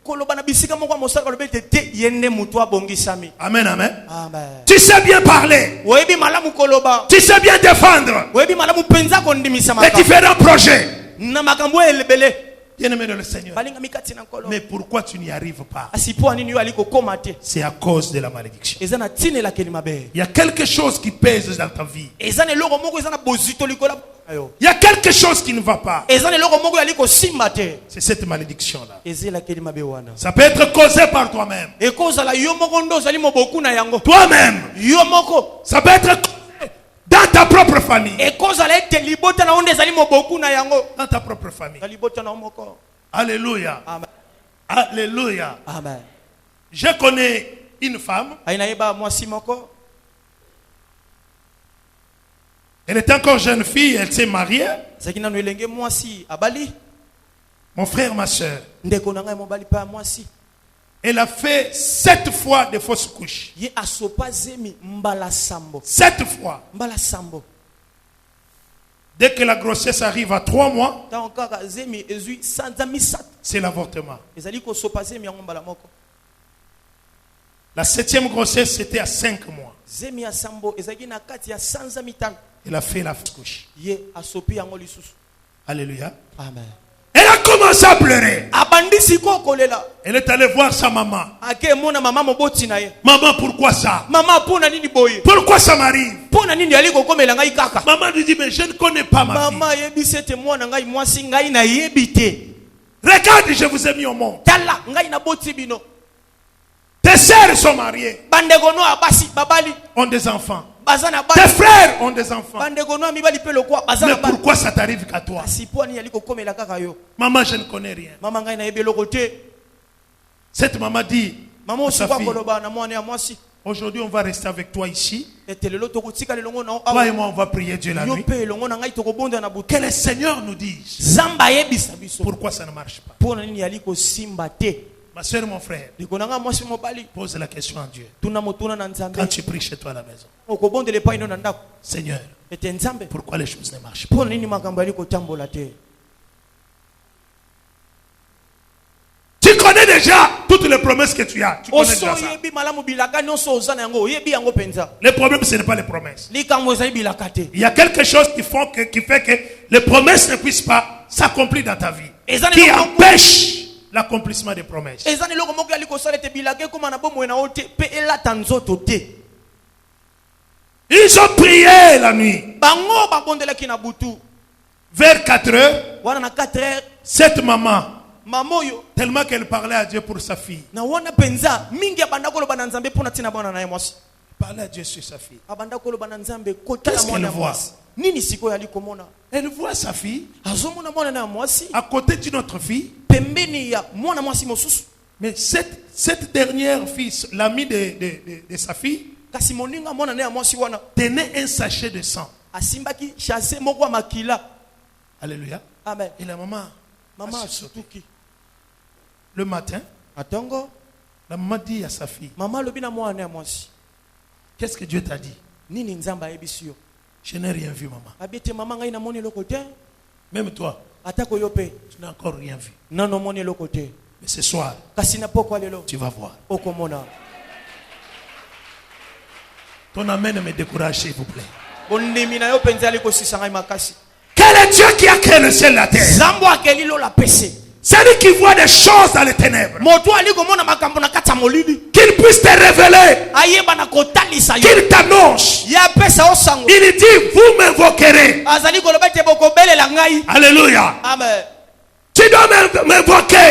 koloba na bisika moko mosaka lobete te yende mutu abongisami. Amen, amen. Amen. Tu sais bien parler, Oyebi malamu koloba, tu sais bien défendre oyebi malamu penza kondimisa les makambo différents projets. na makambo elebele. Bien-aimé dans le Seigneur. Balinga mikati na kolo. Mais pourquoi tu n'y arrives pas? Asipo nini yo aliko koma te? C'est à cause de la malédiction. Ezana tine la kelima be. Il y a quelque chose qui pèse dans ta vie. Ezana loko moko ezana bozito likola ayo. Il y a quelque chose qui ne va pas. Ezana loko moko aliko simba te. C'est cette malédiction-là. Ezela kelima be wana. Ça peut être causé par toi-même. Ekozala yo moko ndo zali moboku na yango. Toi-même. Yo moko. Ça peut être causé dans ta propre famille. Ekozala ete libota na onde zali moboku na yango. Dans ta propre famille. Na libota na moko. Alléluia. Amen. Alléluia. Amen. Je connais une femme. Aina yeba mwasi moko. Elle est encore jeune fille. Elle s'est mariée. Zakina no elenge mwasi abali. Mon frère, ma soeur. Ndeko na ngai mobali pa mwasi. Elle a fait 7 fois de fausses couches. Ye asopa zemi mbala sambo. 7 fois. Mbala sambo. Dès que la grossesse arrive à 3 mois, Ta okaka zemi ezui sanza misat. c'est l'avortement. Ezali ko sopa zemi yango mbala moko. La 7e grossesse, c'était à 5 mois. Zemi ya sambo ezaki na kati ya sanza mitano. Elle a fait la fausse couche. Ye asopi yango lisusu. Alléluia. Amen. Elle a commencé à pleurer. Abandisi ko kolela. Elle est allée voir sa maman. Ake mona mama moboti na ye. Maman, pourquoi ça? Mama pona nini boye? Pourquoi ça m'arrive? Pona nini aliko komela ngai kaka? Maman lui dit, mais je ne connais pas ma fille. Mama yebisete mwana ngai mwasi ngai na yebite. Regarde, je vous ai mis au monde. Tala ngai na boti bino. Tes sœurs sont mariées, Bandeko no abasi babali. ont des enfants. Bazana Tes bali. frères ont des enfants. Bandeko no mibali pe lokwa Mais bazana bali. pourquoi ça t'arrive qu'à toi? Asipo ani aliko komela kaka yo. Maman, je ne connais rien. Mama ngai na yebe lokote. Cette maman dit Mama à sa osuka fille, koloba na mwana ya mwasi. aujourd'hui on va rester avec toi ici. Etelelo tokotika lelongo na Toi et moi on va prier Dieu la yo nuit. pe elongo na ngai tokobonda na butu. Que le Seigneur nous dise Zamba yebisa biso. pourquoi ça ne marche pas. Pona nini aliko simba te. Ma soeur, mon frère, Likonanga mwasi mobali. pose la question à Dieu. Tuna motuna na nzambe. Quand tu pries chez toi à la maison, Okobondele pa ino na ndako. Seigneur, Ete nzambe. pourquoi les choses ne marchent pas? Pona nini makambo aliko tambola te. Tu connais déjà toutes les promesses que tu as. Tu connais déjà Oso ça. yebi malamu bilaka nyonso ozana yango yebi yango penza. Le problème, ce n'est pas les promesses. Likambo ezali bilaka te. Il y a quelque chose qui fait que les promesses ne puissent pas s'accomplir dans ta vie. Qui empêche l'accomplissement des promesses. Ezani loko moko aliko sala te bilaka koma na bomo na ote pe elata nzoto te. Ils ont prié la nuit. Bango babondelaki na butu. Vers 4 heures, Wana na 4 heures cette maman, mamoyo tellement qu'elle parlait à Dieu pour sa fille, na wana penza mingi abanda koloba na nzambe pona tina bana na ye mwasi. parlait à Dieu sur sa fille. Abanda koloba na nzambe kotala Qu'est-ce mwana qu'elle ya voit? mwasi. Nini siko yali komona? Elle voit sa fille Azomona mwana na mwasi à côté d'une autre fille. pembeni ya mwana mwasi mosusu. Mais cette dernière fille, l'amie de sa fille, Kasi moninga mwana na ya mwasi wana tenait un sachet de sang. asimbaki chasse moko ya makila. Alléluia. Amen. Et la maman, Mama a sursauté. asutuki. Le matin, Atongo la maman dit à sa fille, mama lobi na mwana ya mwasi. qu'est-ce que Dieu t'a dit? Nini nzamba yebisi yo? Je n'ai rien vu, maman. Abete mama ngai na moni loko te. Même toi, Atako yo pe. tu n'as encore rien vu. Nano moni loko te. Mais ce soir, Kasi na poko lelo. tu vas voir. Okomona. Ton amen ne me décourage, s'il vous plaît. Bondimi na yo penza aliko sisa ngai makasi. Quel est Dieu qui a créé le ciel et la terre? Zambo akeli lo la pese. C'est lui qui voit des choses dans les ténèbres. Moto aliko mona makambo na kata molili. Qu'il puisse te révéler. Ayeba na kotalisa yo. Qu'il t'annonce. Ya pesa osango. Il dit, vous m'invoquerez. Azali koloba te boko belela ngai. Alléluia. Amen. Tu dois m'invoquer.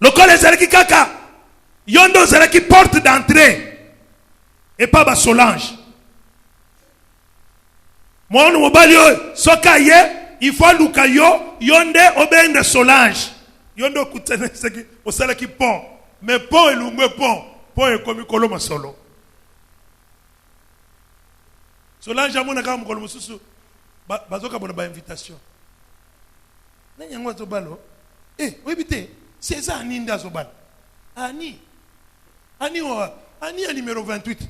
Lokola ezalaki kaka yondo ezalaki porte d'entrée et pas Solange. Mon mobali soka ye il faut luka yo yonde obende Solange. Yondo kutana seki osalaki pont mais pont elungwe pont ekomi koloma solo. Solange amona kama mkolo mususu bazoka bona ba invitation. Nanya ngwazo balo webite César ninda zobal. Ani numéro 28.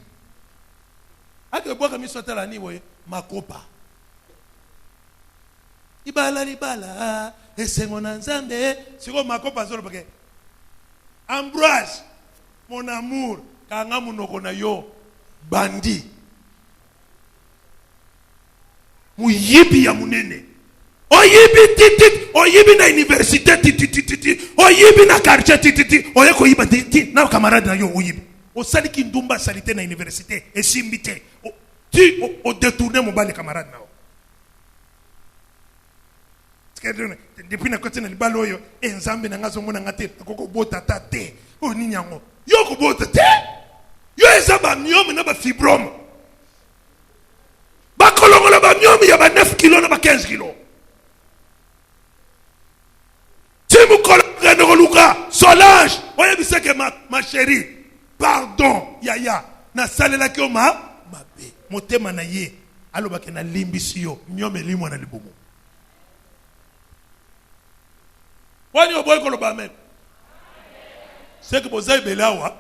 Ake boka misotala ani boye makopa. Ibala esengo na nzambe siko makopa zolo bake. Ambroise mon amour kanga munoko na yo bandi. Muyibi ya munene. Oyibi titi, oyibi na université titi, oyibi na quartier titi, oyeko yiba titi, na camarade na yo oyibi. Osali ki ndumba salite na université, esimbite. Tu o détourner mon bal camarade na. Depuis na côté na libalo yo, enzambe na ngazo mona ngate, koko bota tate, o ninyango. Yo ko bota te. Yo ezaba myome na ba fibrome. Ba kolongola ba myome ya ba 9 kg na ba 15 kg. Solange, voyez bien que ma chérie, pardon, yaya, na salela ki ma be, motema na ye, alo ba ke na limbisi yo, myome limo na libumu. Wani oboy ko lo ba men. C'est que bozai belawa.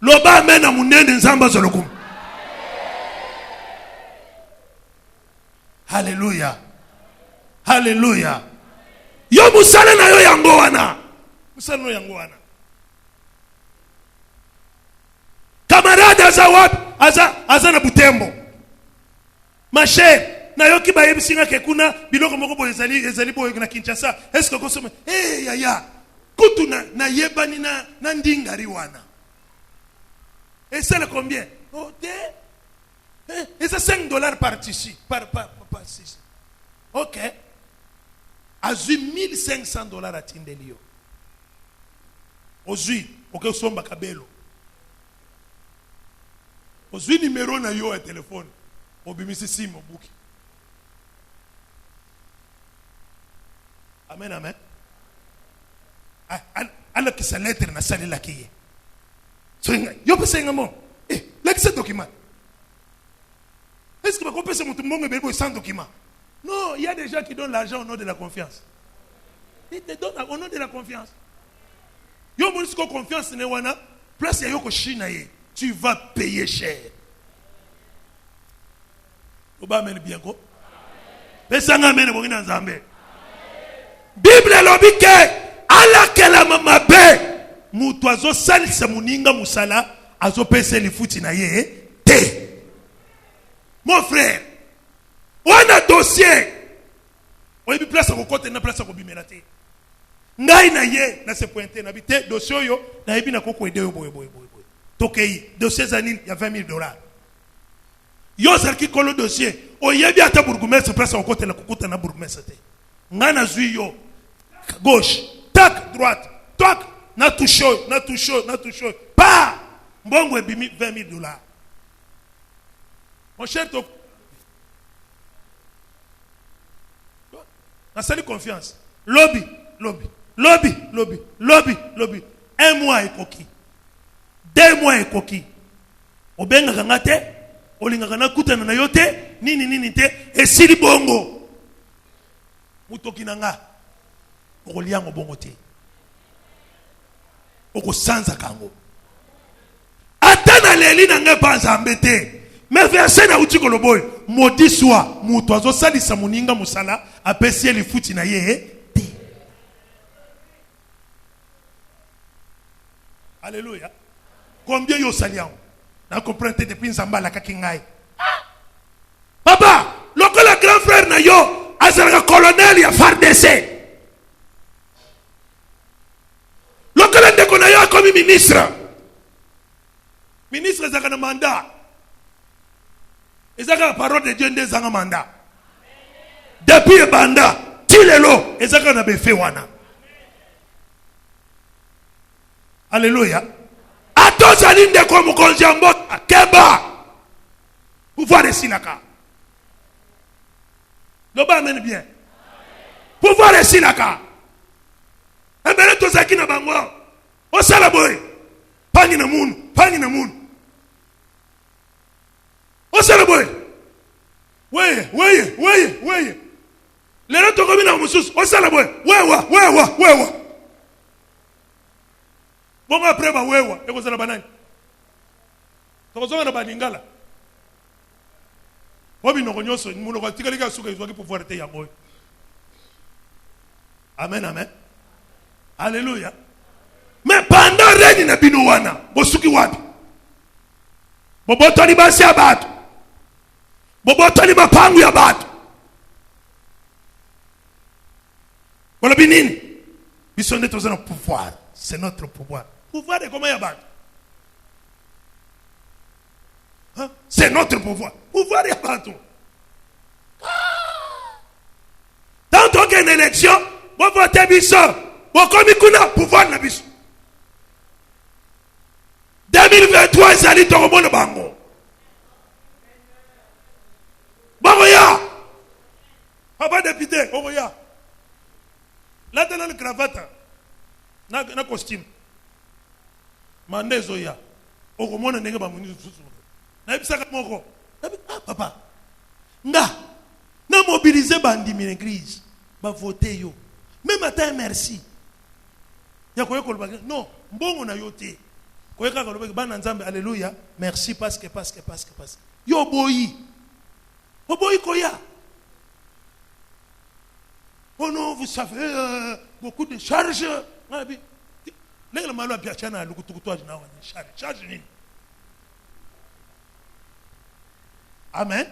Lo ba men na munene nzamba zolokum. Hallelujah. Hallelujah. Yo musale na yo yango wana. Musale no yango wana. Camarade azawat aza na Butembo. Ma chère, na yo ki ba yebisinga ke kuna biloko moko bo ezali bo na Kinshasa. Est-ce que kosoma yaya. Kutu na yebani na ndingari wana. Et c'est le combien? Oh de. Et c'est $5 par ici, par 6. OK. Azui $1,500 à Tindelio. Ozui, ok, somba kabelo. Ozui numéro na yo à téléphone. Obimisi simo buki. Amen, amen. Alors que sa lettre na sali la kiye. So yo pese ngamo. Là que ce document. Est-ce que vous comprenez mon monde est sans document? Non, il y a des gens qui donnent l'argent au nom de la confiance. Ils te donnent au nom de la confiance. Yo mon confiance ne wana, place yoko shinaye, tu vas payer cher. Oba men bien ko. Pesanga men bo ngina nzambe. Bible lobike ala kala mama be. Mutu azo salisa muninga musala azo pese lifuti na ye te. Mon frère, on a dossier. On a mis place à côté, na place à bimelate. Ngai na ye na se pointer na bité dossier yo na yebi na koko ede yo boy. Tokei dossier zanil il y a $20,000. Yo sarki kolo dossier. O yebi ata bourgmestre place à côté na kokota na bourgmestre te. Ngana zui yo gauche, tac droite, tac na touche. Pa mbongo ebimi $20,000. Mon cher Tok, na sali confiance. Lobby. 1 mois et coquille. 2 mois et coquille. Obenga ngate, olinga na kutana na yote, nini te, et sili bongo. Mutoki nanga. Okoliango bongo te. Oko sanza kango. Atana leli nanga panza ambete. Mais verset na uti koloboy, maudit soit, mutu azo salisa muninga musala, apesi li futi na ye. Alléluia. Combien yo salian? Na comprendre depuis nzamba la kakingai. Papa, lokola grand frère na yo, azalaka colonel ya FARDC. Lokola ndeko na yo comme ministre. Ministre zaka na mandat. Ezaka la parole de Dieu ndezanga mandat. Depuis banda, tilelo ezaka na befe wana. Alléluia. Atos alinde comme konjambo keba. Pouvoir de Sinaka. Loba amène bien. Pouvoir de Sinaka. Ambele tozaki na bango. Osala boy. Pangi na moon. Osala boy. Weye. Lero tokomi na mususu. Osala boy. Wewa. Bongo après ba wewa. Eko sala banani. Tokozonga na baningala. Obi no konyoso muno kwa tikalika suka izwaki pouvoir te yango. Amen. Alléluia. Mais pendant règne na bino wana, bosuki wapi? Bobotoni basi ya batu. Bobotoni mapangu ya batu. Voilà binini. Bisonde tozana pouvoir. C'est notre pouvoir. Pouvoir de comment ya batu? Hein? C'est notre pouvoir. Pouvoir ya batu. Tant qu'il y a une élection, vous votez biso. Vous commis kuna pouvoir na biso. 2023 ezali tokomona bango. Baroya. Papa député, Baroya. Là dans le cravate, na costume. Mande zoya. Okomona ndenge ba muni susu. Na bisaka moko. Papa. Na mobiliser bandi min église. Ba voter yo. Même matin merci. Ya koyeko le non, mbongo na yote. Koyeka ko le bana nzambe alléluia. Merci parce que. Yo boyi. Oboyi koya. Oh non, vous savez beaucoup de charges. Le malo biachana lukutukutu na wana charge nini? Amen.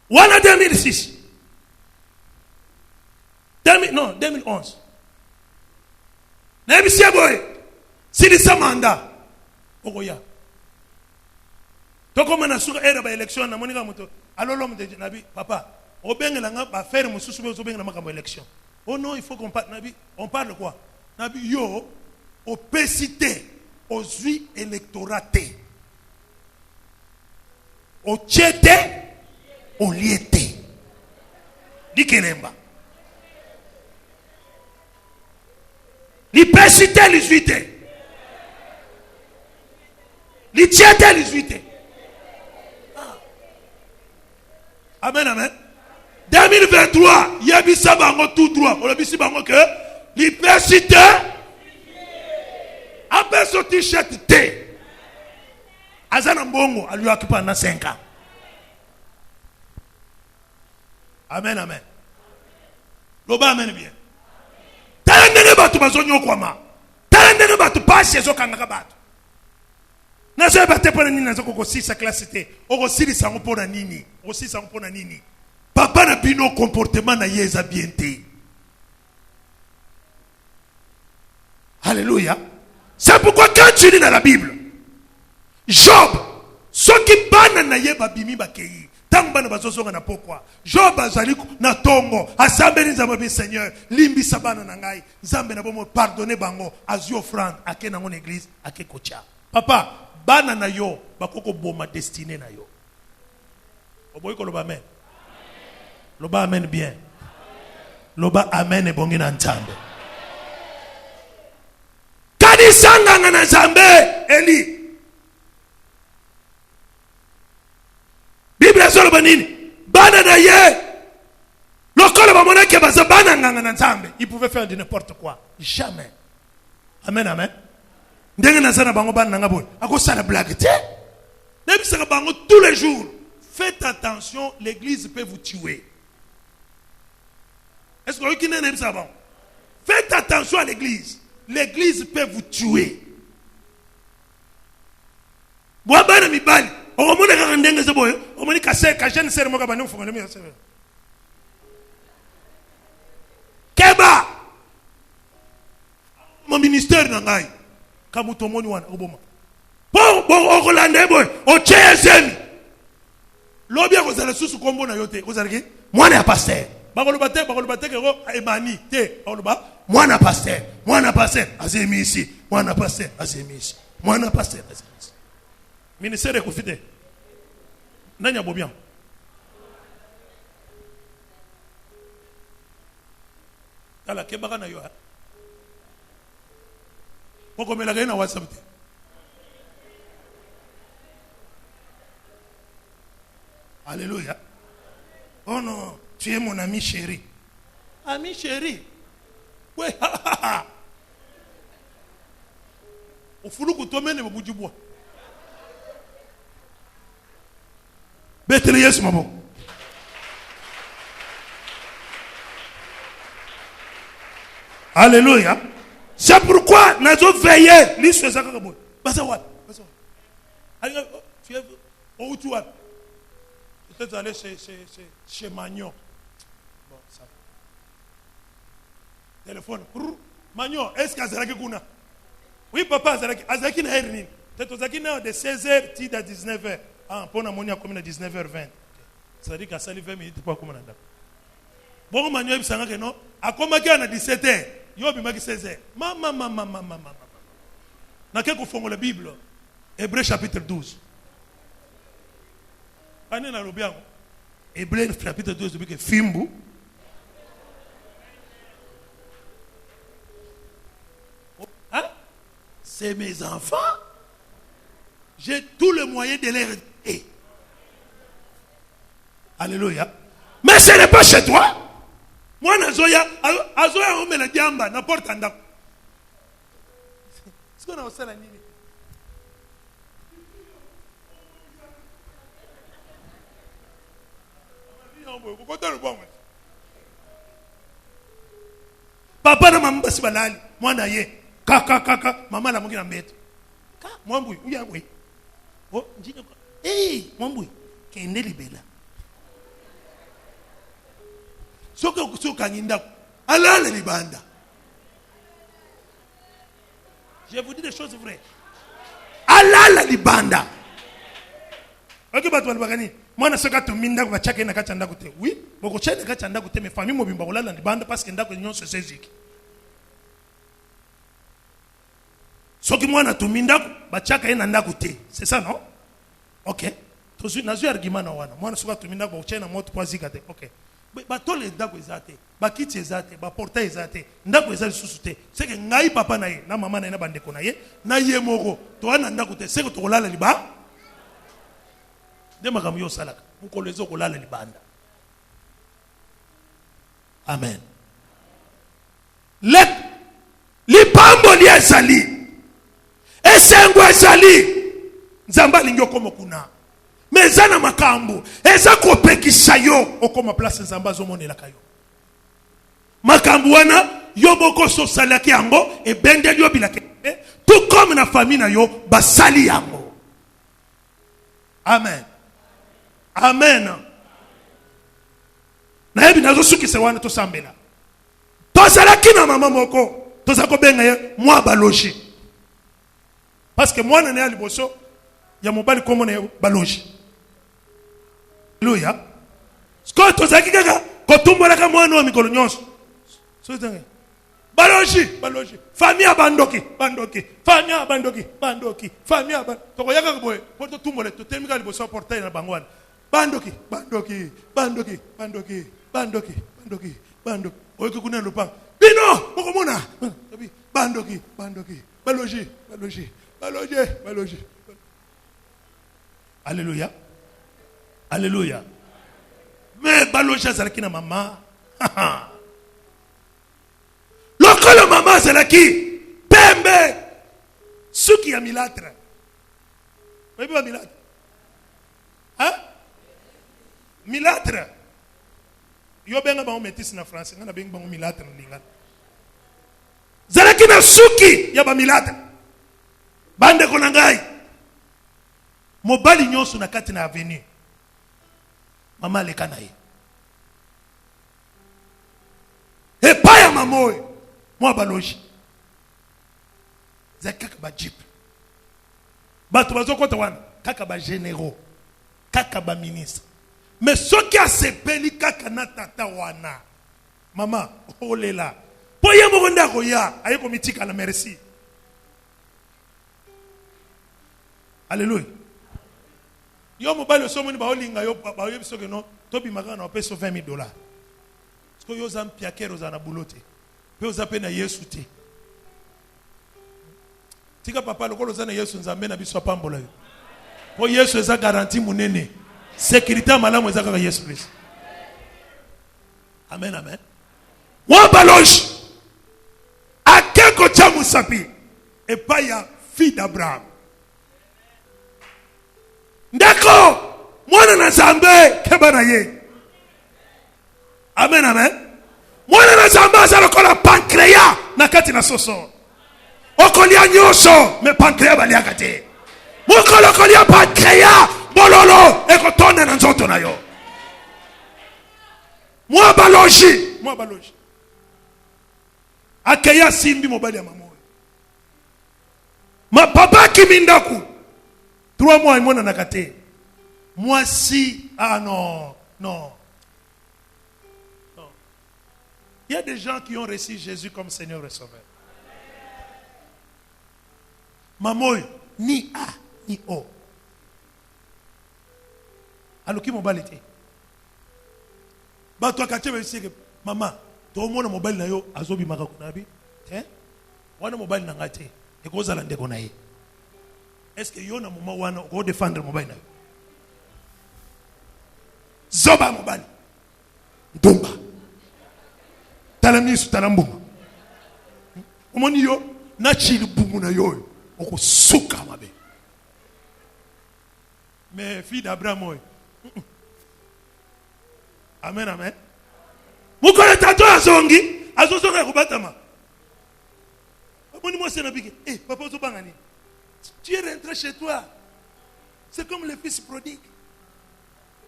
Voilà 2006. 2011. Nebisia boy. Silisa manda. Okoya. Toko mana suka era ba election na monika moto. Alolo mte nabi papa. Obengela nga ba faire mususu be obengela makambo election. Oh non, il faut qu'on parle nabi. On parle de quoi? Nabi yo opacité aux huit électoratés. Au tchete au liete. Dikelemba. L'ipacité les huit. L'itiete les huit. Amen. 2023, il y a bisa bango tout droit. On a bisi bango que l'ipacité après ce t-shirt T. Azana mbongo a lui occupé pendant 5 ans. Amen. Loba amen bien. Talendene batu bazonyo kwama. Talendene batu passe zo kangaka batu. Na zo bate pona nini nazo ko sisa classe T. Oko siri sango pona nini? O sisa sango pona nini? Papa na bino comportement na yeza bien te. Alléluia. C'est pourquoi quand tu lis dans la Bible, Job, ceux qui banent na yeba bimi bakei, tant bana bazosonga na pourquoi. Job azali na tongo, asambeli nzambe Seigneur, limbi sabana na ngai, nzambe na bomo pardonner bango, azu offrande ake na mon église, ake kocha. Papa, bana na yo, bakoko boma destinée na yo. Oboy ko loba amen. Loba amen bien. Loba amen e bongi na nzambe. Sanga na Zambe Eli. Bible solo banini. Bana na ye. Lokolo ba mona ke baza bana na Zambe. Il pouvait faire de n'importe quoi. Jamais. Amen. Ndenge na sana bango bana nga boy. Ako sala blague te. Même ça bango tous les jours. Faites attention, l'église peut vous tuer. Est-ce que vous connaissez ça bon? Faites attention à l'église. L'église peut vous tuer. Boabana mibali. O mona ka ndenge se boyo. O moni ka se ka jeune sere mo ka banu fungana mi sere. Keba. Mon ministère na ngai. Ka muto moni wana oboma. Bon o kolande boy. O chezemi. Lobi ko zala susu kombo na yote. Ko zala ki? Mwana ya pasteur. bakoloba te kero emani te bakoloba mwana pasteur azemi ici mwana pasteur azemi ici mwana pasteur azemi ici ministère ekufite nani abobian kala kebaka na yo pokomelaka ye na WhatsApp te alléluia. Oh non, tu es mon ami chéri. Ami chéri. Oui. Au foulou que toi même au bout du bois. Bethléem, c'est maman. Alléluia. C'est pourquoi nous avons veillé. L'histoire c'est quoi? Basawa. Tu es où tu es? Peut-être aller chez Magnon. Bon, ça va. Téléphone. Magnon, est-ce qu'il y a Azaraki Kuna? Oui, papa, Azaraki n'a rien. Peut-être Azaraki n'a de 16h à 19h. Ah, pour la monnaie, comme à 19h20. C'est-à-dire qu'à ça, il 20 minutes pour comment on a. Bon, Magnon, il s'en a que non. À comment il y a 17h? Il y a 16h. Maman. Dans quel fond la Bible? Hébreux chapitre 12. Année na lobiango. Hébreux chapitre 12 de Fimbu. Hein? C'est mes enfants. J'ai tous les moyens de les aider. Alléluia. Mais ce n'est pas chez toi. Moi, Nazoya, on me la diamba, n'importe où. Ce qu'on a aussi la nuit. Papa na maman basi balali mwana ye kaka mama la mungina mbeto ka mwambui uya we oh njine ko mwambui kende libela soka nginda alala libanda. Je vous dis des choses vraies. Alala libanda. Ok batu balibagani mwana soka tuminda kwa chake na kachanda kute. Oui, boko chene kachanda kute me famille mobimba olala libanda parce que ndako nyonso seziki. Soki mwana tuminda bachaka ina ndako te. C'est ça non? OK. Tozu nazu argument na wana. Mwana soka tuminda kwa chene moto kwa zika te. OK. Ba tole ndako ezate, ba kiti ezate, ba portail ezate, ndako ezali susu te. C'est que ngai papa na ye, na mama na ye na bandeko na ye, na ye moko, to wana ndako te, c'est que to kolala liba. De makamyo salaka, mukolo ezo kolala libanda. Amen. Lipambo liezali. Esengo ezali. Nzamba lingyo komo kuna. Mezana makambo eza kopekisa yo okoma place nzamba zomonela kayo makambo wana yo boko so salaki yango e bendeli yo bilake tout comme na famille na yo basali yango. Amen. Amen. Na yebi nazo sukise wana to sambela to salaki na mama moko to zako benga ye mwa baloji parce que mwana ne ali boso ya mobali komo na baloji. Alléluia. Sko to zaki kaka ko tumbola ka mwana wa mikolo nyonso. So zange. Baloji. Famille abandoki. Famille abandoki. Famille abandoki. To ko yaka boye. Poto tumbole to temika liboso portail na bangwana. Bandoki. Oyo ko kuna lupang. Bino, moko mona. Bandoki. Baloji. Alléluia. Alléluia. Mais baloja zalaki na mama. Lokolo mama zalaki pembe. Suki ya milatre. Wewe ba milatre? Hein? Milatre. Yo benga ba métis na français, ngana benga ba milatre ndinga. Zalaki na suki ya ba milatre. Bande ko na ngai. Mobali nyonso na kati na avenue. Mama leka na ye. E pa ya mamoe. Mwa baloji. Za kaka ba jeep. Batu bazo kota wana. Kaka ba généraux. Kaka ba ministre. Mais ce qui a sepeli kaka na tata wana. Maman, olela. Poye mokonda koya, aye komitika la merci. Alléluia. Yo mobile so moni ba olinga yo ba yo biso ke non, to bi magana o peso $20,000. Parce que yo zam piakero za na bulote. Pe o zape na Yesu te. Tika papa lokolo za na Yesu nzambe na biso pambola yo. Po Yesu eza garantie munene. Sécurité malamu eza kaka Yesu Christ. Amen, amen. Wabalosh akeko cha musapi et pas ya fille d'Abraham. Ndeko mwana na zambe kebana ye. Amen, amen. Mwana na zambe azalokola pancréas na kati na soso. Okolia nyoso me pancréas baliaka te. Mokolo kolia pancréas bololo ekotonda na nzoto na yo. Moi baloji. Akaya simbi mobali ya mamoyo. Ma papa kimindaku. 3 mois imona nakate. Moi si non. Il y a des gens qui ont reçu Jésus comme Seigneur et Sauveur. Mamoyo ni A ni O. Aluki mobali te. Ba to akache be sike mama to mona mobile na yo azobi maka kunabi wana mobile na ngate ekozala ndeko na ye. Est-ce que yo na mama wana ko défendre mobile na yo zoba mobile ndumba talamisu talambuma omoni yo na chili bumu na yo okosuka mabe. Mais fille d'Abraham amen, amen. Mukole tato azonga kubatama. Aboni moi c'est nabiki. Papa Zobangani. Tu es rentré chez toi. C'est comme le fils prodigue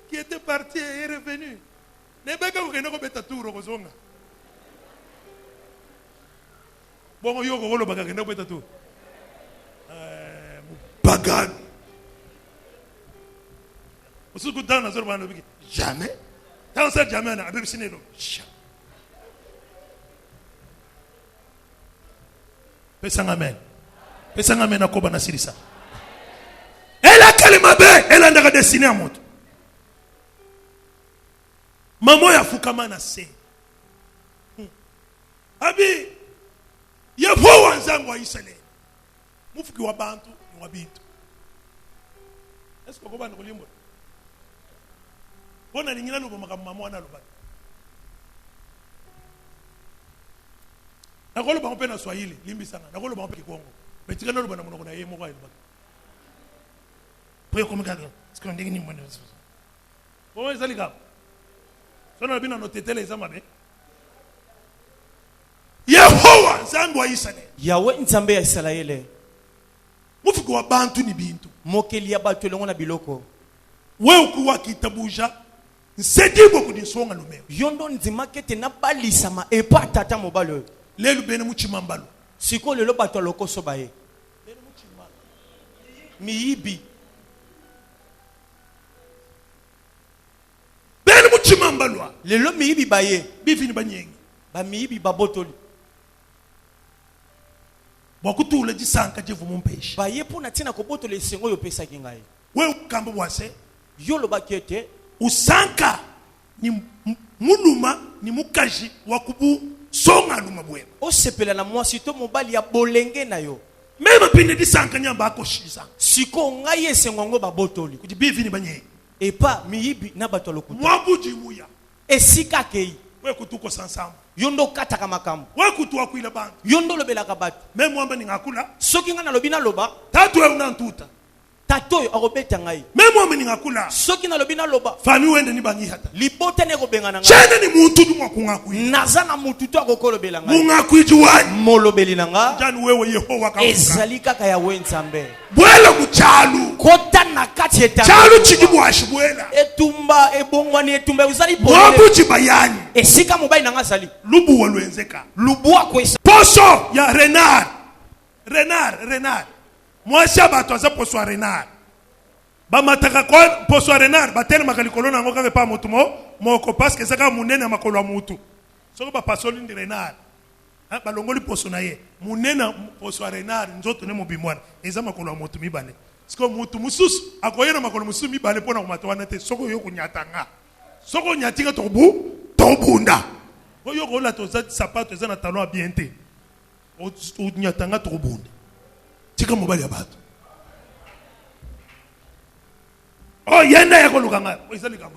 qui était parti et est revenu. Nebeka ko beta tour ko zonga. Bon yo ko lo baka kenda beta tour. Bagan. Osuku dana zorba nabiki. Jamais. Tant ça jamais na abe sinelo. Pesanga amen. Pesanga amen akoba na sirisa. Ela kalima be, ela ndaka destiné à moto. Maman ya fukama na se. Abi ya fo wanzangu wa Israeli. Mufuki wa bantu ni wa bintu. Est-ce que koba ndikulimbo? Bona ningina lubo makamama wana luba. Nakolo ba mpena Swahili limbisanga. Nakolo ba mpeki Kongo. Betika na luba na monoko na ye moko ayiba. Poyo komikaka. Siko ndingi ni mwene. Owe zalika. Sona bina no tetele za mabe. Yehowa nzambe wa Israeli. Yahweh nzambe ya Israeli. Mufuki wa bantu ni bintu. Mokeli ya batu longo na biloko. We ukuwa kitabuja. Nsedibo kudisonga lumeo. Yondo nzima kete na balisama epa tata mobalo. Lelu bene muchimambalo. Siko lelo bato loko sobaye. Miibi. Bene muchimambalo. Lelo miibi baye. Bifini banyengi. Ba miibi babotoli. Bakutule jisanka jevu mumpeshi. Baye pona tina ko botole sengo yo pesa kingai. We ukambo wase. Yolo bakete usanka ni muluma ni mukaji wakubu songa luma bwema. O sepela na mwasi to mobali ya bolenge na yo. Mema pinde disanka nyamba akoshiza. Siko ngai esengo babotoli. Kuti bifini banyengi. Epa miibi na bato lokuta. Mwabuji muya. Esika kei. We kutuko sansamu. Yondo kata kama kamu. We kutuwa kuila bantu. Yondo lobela kabatu. Memu wamba ni ngakula. Soki nga na lobina loba. Tatu we unantuta. Tato akobeta ngai. Memu wamba ni ngakula. Soki na lobina loba. Fami wende ni bangi hata. Libote ne kobenga na ngai. Chene ni muntu du mwakungakui. Naza na mutu to akokolobela ngai. Mungakui juwani. Molobeli na nga. Janu wewe Yehowa kamuka. Ezali kaka ya wenzambe. Bwela kuchalu. Kota na kati eta. Chalu chikibwashi bwela. Etumba ebongwani etumba uzali pole. Mwabuji bayani. Esika mubai na nga zali. Lubu waluenzeka. Lubu akwesa. Poso ya renard. Renard. Mwasha bato aza poso ya renard. Ba mataka kwa poso renard ba tel makalikolo na ngoka pa mutu moko parce que saka munene makolo ya mutu. Soko ba pasoli ndi renard. Ba longoli poso na ye. Munene poso renard nzoto ne mobimwana. Eza makolo ya mutu mibale. Siko mutu mususu akoyena makolo mususu mibale pona kumatwana te soko yo kunyatanga. Soko nyatinga tobunda. Oyo ko la toza sapato eza na talon bien te. O nyatanga tobunda. Tika mobali ya bato. Oh yenda ya kolukanga ezali kama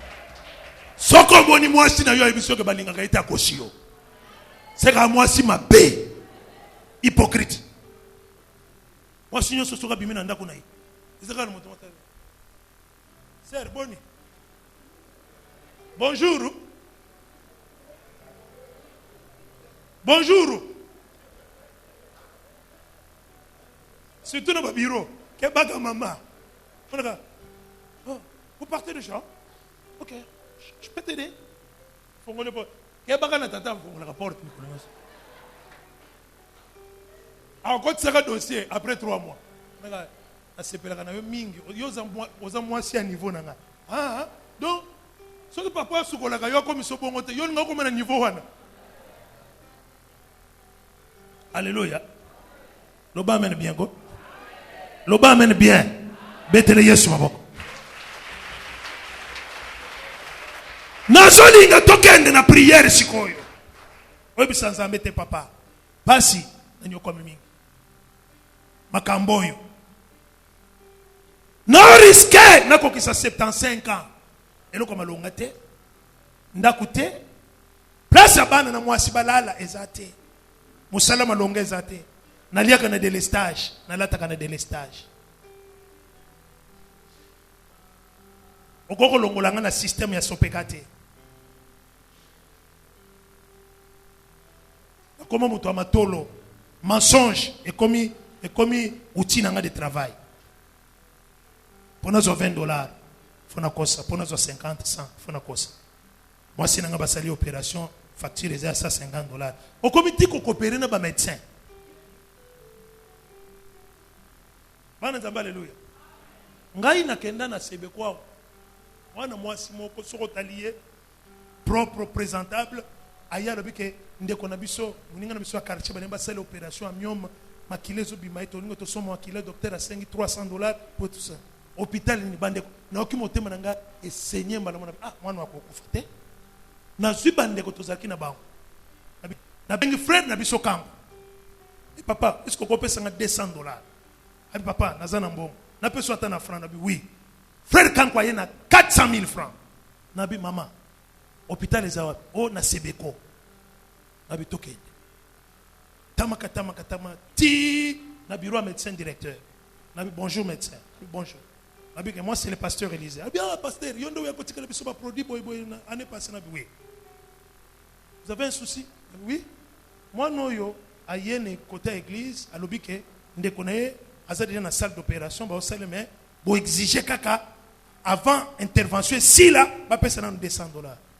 soko boni mwasi na yo ebiso ke balinga ka ita kosio seka mwasi mabe hypocrite mwasi nyo sosoka bimina ndako na yi ezaka moto mata sir boni bonjour bonjour surtout dans le bureau ke baga mama onaka. Oh, vous partez déjà? Ok, je peux t'aider. Faut qu'on le porte. Qu'est-ce que tu as on le rapporte. Alors, quand tu as un dossier, après 3 mois, c'est pas la mingi. Aux mois si à niveau. Ah, donc, ce que papa a soukolé, il y a comme ce bon côté, il y a comme un niveau. Alléluia. L'oba amène bien, go. L'oba amène bien. Bête le yesu maboko. Nazolinga tokende na prière sikoyo. Obi sanzambe te papa. Basi nanyo kwa mingi. Makamboyo. No risque nako kisa 75 ans. Elo koma longa te. Ndaku te. Place ya bana na mwasi balala ezate. Musala malonga ezate. Naliaka na delestage, nalataka na delestage. Okoko longolanga na système ya sopekate. Comment muto amatolo mensonge et commis outil de travail. Pour nous $20, faut na kosa. Pour nous 50, 100, faut na kosa. Moi si nanga basali opération facture est à $150. Au comité ko coopérer na ba médecin. Bana nzamba alléluia. Ngai na kenda na sebe kwa. Wana mwasi moko soko talié propre présentable aya robike ndeko na biso muninga na biso quartier banemba sala opération amiom makilezo bimaito ningo to somo makile docteur a $500 pour tout ça hôpital ni bandeko na okimotema nanga esenye mbala mwana mwana wako kufate na zwi bandeko tozaki na bango na bengi frère na biso kango et papa est-ce que kopesa nga $200 abi papa nazana mbongo na peso ata na franc na bi oui frère kango ayena $400,000 na bi mama hôpital ezawa o na sebeko na bitoke tamaka ti na bureau médecin directeur na bonjour médecin bonjour na bi que moi c'est le pasteur Élisée ah bien pasteur yondo ya kotika na biso ba produit boy na année passée na bi oui vous avez un souci oui moi noyo ayene côté église à lobike ndeko na ye aza déjà na salle d'opération ba osale mais bo exiger kaka avant intervention si là ba pesa na $200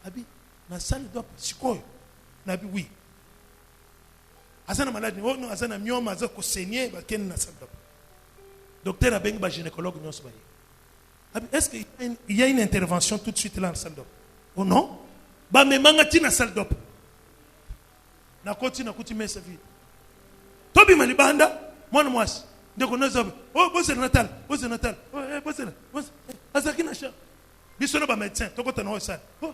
abi na salle d'op sikoyo na bi oui azana malade oh non azana myoma aza ko saigner ba ken na salle d'op docteur abeng ba gynécologue nyonso ba abi est-ce que il y a une intervention tout de suite là en salle d'op oh non ba me manga ti na salle d'op na koti mesa vie tobi malibanda mwana mwasi ndeko nazo oh bose natal oh bose azaki na cha biso na ba médecin tokota na osala oh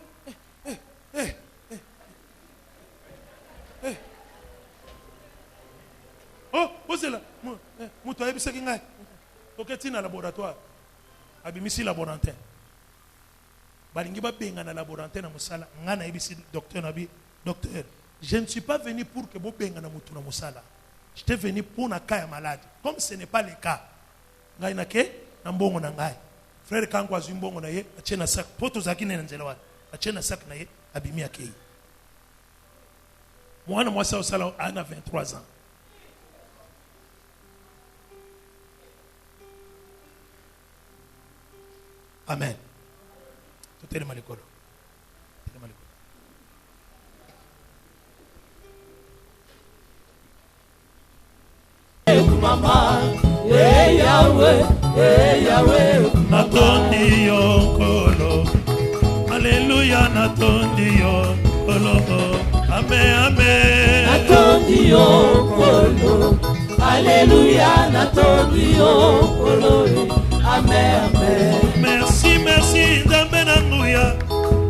oh bose la muto ayebisaki ngai toketi na laboratoire abimisi laborantin balingi babenga na laborantin na musala nga na yebisi docteur nabi docteur je ne suis pas venu pour que bobenga na mutu na musala j'étais venu pour na cas ya malade comme ce n'est pas le cas ngai na ke na mbongo na ngai frère kangu azwi mbongo na ye atie na sac poto zaki na nzela wapi atie na sac na ye abimi akei mwana mwasi osala ana 23 ans amen tutele malikolo Mama, Yahweh, Yahweh, natondi yo nkolo. Alléluia, natondi yo nkolo. Amen, amen. Natondi yo nkolo. Alléluia, natondi yo nkolo. Amen, amen. Merci, merci, Nzambe nanguya.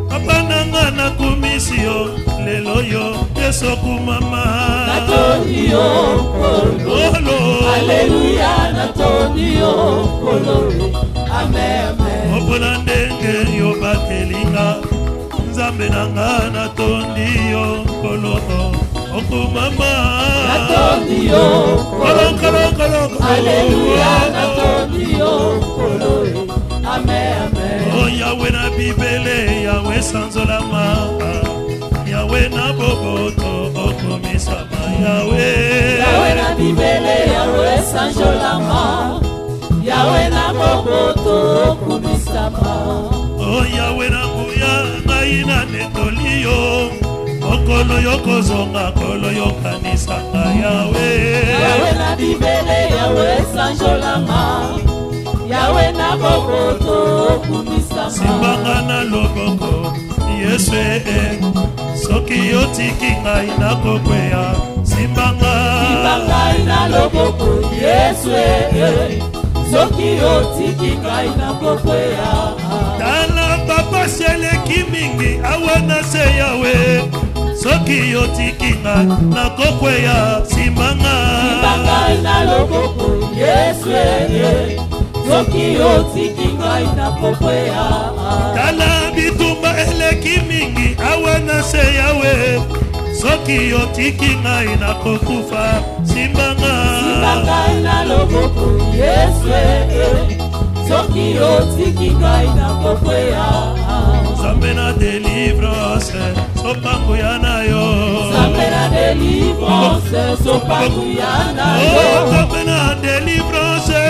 Papa nanga nakumisi yo. Lelo yo, Yesu kumama. Natondi yo nkolo. Alléluia, natondi yo nkolo. Amen, amen. Opona ndenge yo batelinga. Nzambe nanga natondi yo nkolo. Okumama. Natondi yo nkolo. Alléluia, natondi yo nkolo. Amen, amen. Oh Yahweh na bibele, Yahweh sanzolama. Yahweh na boboto, okumisama Yahweh. Yahweh na bibele, Yahweh sanzolama. Yahweh na boboto, okumisama. Oh Yahweh na kuya, ngai na netoli yo. Okolo yokozonga, kolo yokanisanga Yahweh. Yahweh na bibele, Yahweh sanzolama. Yahweh na boboto, okumisama. Simbanga na loboko, Yesu soki yotiki ngai nakokweya. Simbanga Tala papa seleki mingi awana se Yahweh. Soki yotiki ngai nakokweya. Simbanga na loboko, Yesu soki yotiki ngai nakokweya. Tala bitumba eleki mingi awana se Yahweh. Soki yotiki ngai nakokufa. Simbanga na loboko, Yesu soki yotiki ngai nakokweya. Nzambe na délivrance, sopangu ya na yo. Nzambe na délivrance, sopangu ya na yo. Nzambe na délivrance,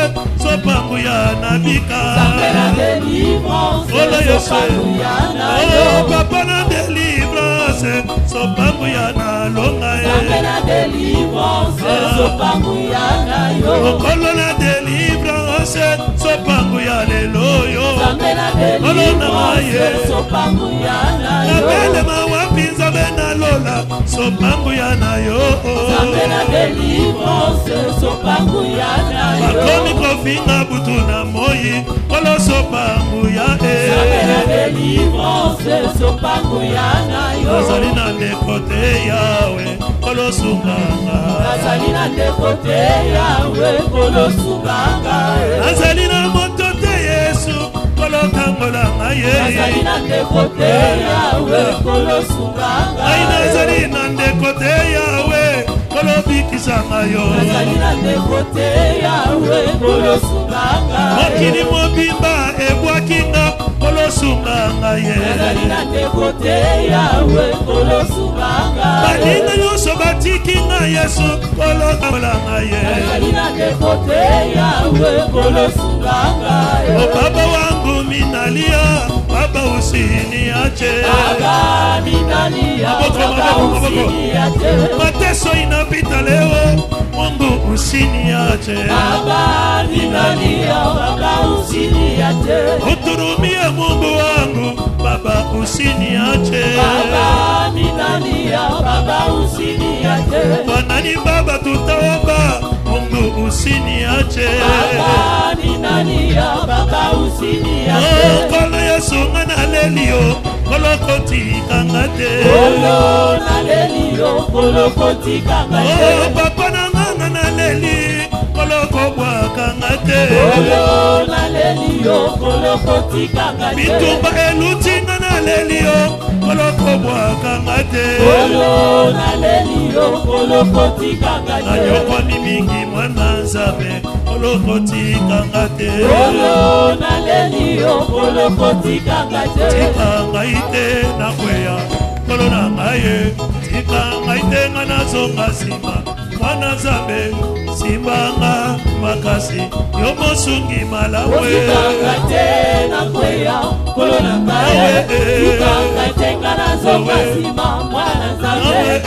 sopangu ya na bika. Nzambe na délivrance, sopangu ya na yo. Papa na délivrance, sopangu ya na longa. Nzambe na délivrance, sopangu ya na yo. Okolo na délivrance, sopangu ya lelo yo. Nzambe na délivrance, sopangu ya na yo. Nabele mawapi Nzambe na lola, sopangu ya na yo. Nzambe na délivrance, sopangu ya na yo. Bakomi kofinga butu na moyi, kolo sopangu ya Nzambe na délivrance, sopangu ya na yo. Nazali na ndeko te Yawe, kolo sunganga. Nazali na ndeko te Yawe, kolo sunganga. Nazali na moto te Yesu, kolo kangola ngaye. Nazali na ndeko te Yawe, kolo sunganga. Ai nazali na ndeko te Yawe, kolo bikisanga yo. Nazali na ndeko te Yawe, kolo sunganga. Mokili mobimba ebwakinga, kolo sunganga ye. Nazali na ndeko te Yawe, kolo sunganga. Balinga nyonso batikinga Yesu, kolo kangola ye. Nazali na ndeko te Yawe, kolo sunganga. O baba wangu minalia, baba usiniache. Baba minalia, baba usiniache. Mateso inapita leo, Mungu usiniache. Baba minalia, baba usiniache. Uturumie Mungu wangu, baba usiniache. Baba minalia, baba usiniache. Wanani baba tutaomba, Mungu usiniache. Baba minalia, baba usiniache. Kolo Yesu ngana lelio, kolo koti kangate. Kolo na lelio, kolo koti kangate. Papa na ngana leli, kolo kobwa kangate. Kolo na lelio, kolo koti kangate. Bitumba eluti ngana lelio, kolo kobwa kangate. Kolo na lelio, kolo koti kangate. Nanyokoni mingi mwana Nzambe, kolo koti kangate. Kolo na lelio, kolo koti kangate. Tika ngai te na kweya, kolo na ngaye. Tika ngai te nga nazonga nsima, mwana Nzambe. Simbanga makasi, yo mosungi malawe. Kangate na kweya, kolo na ngaye. Kangate nga nazonga nsima, mwana Nzambe.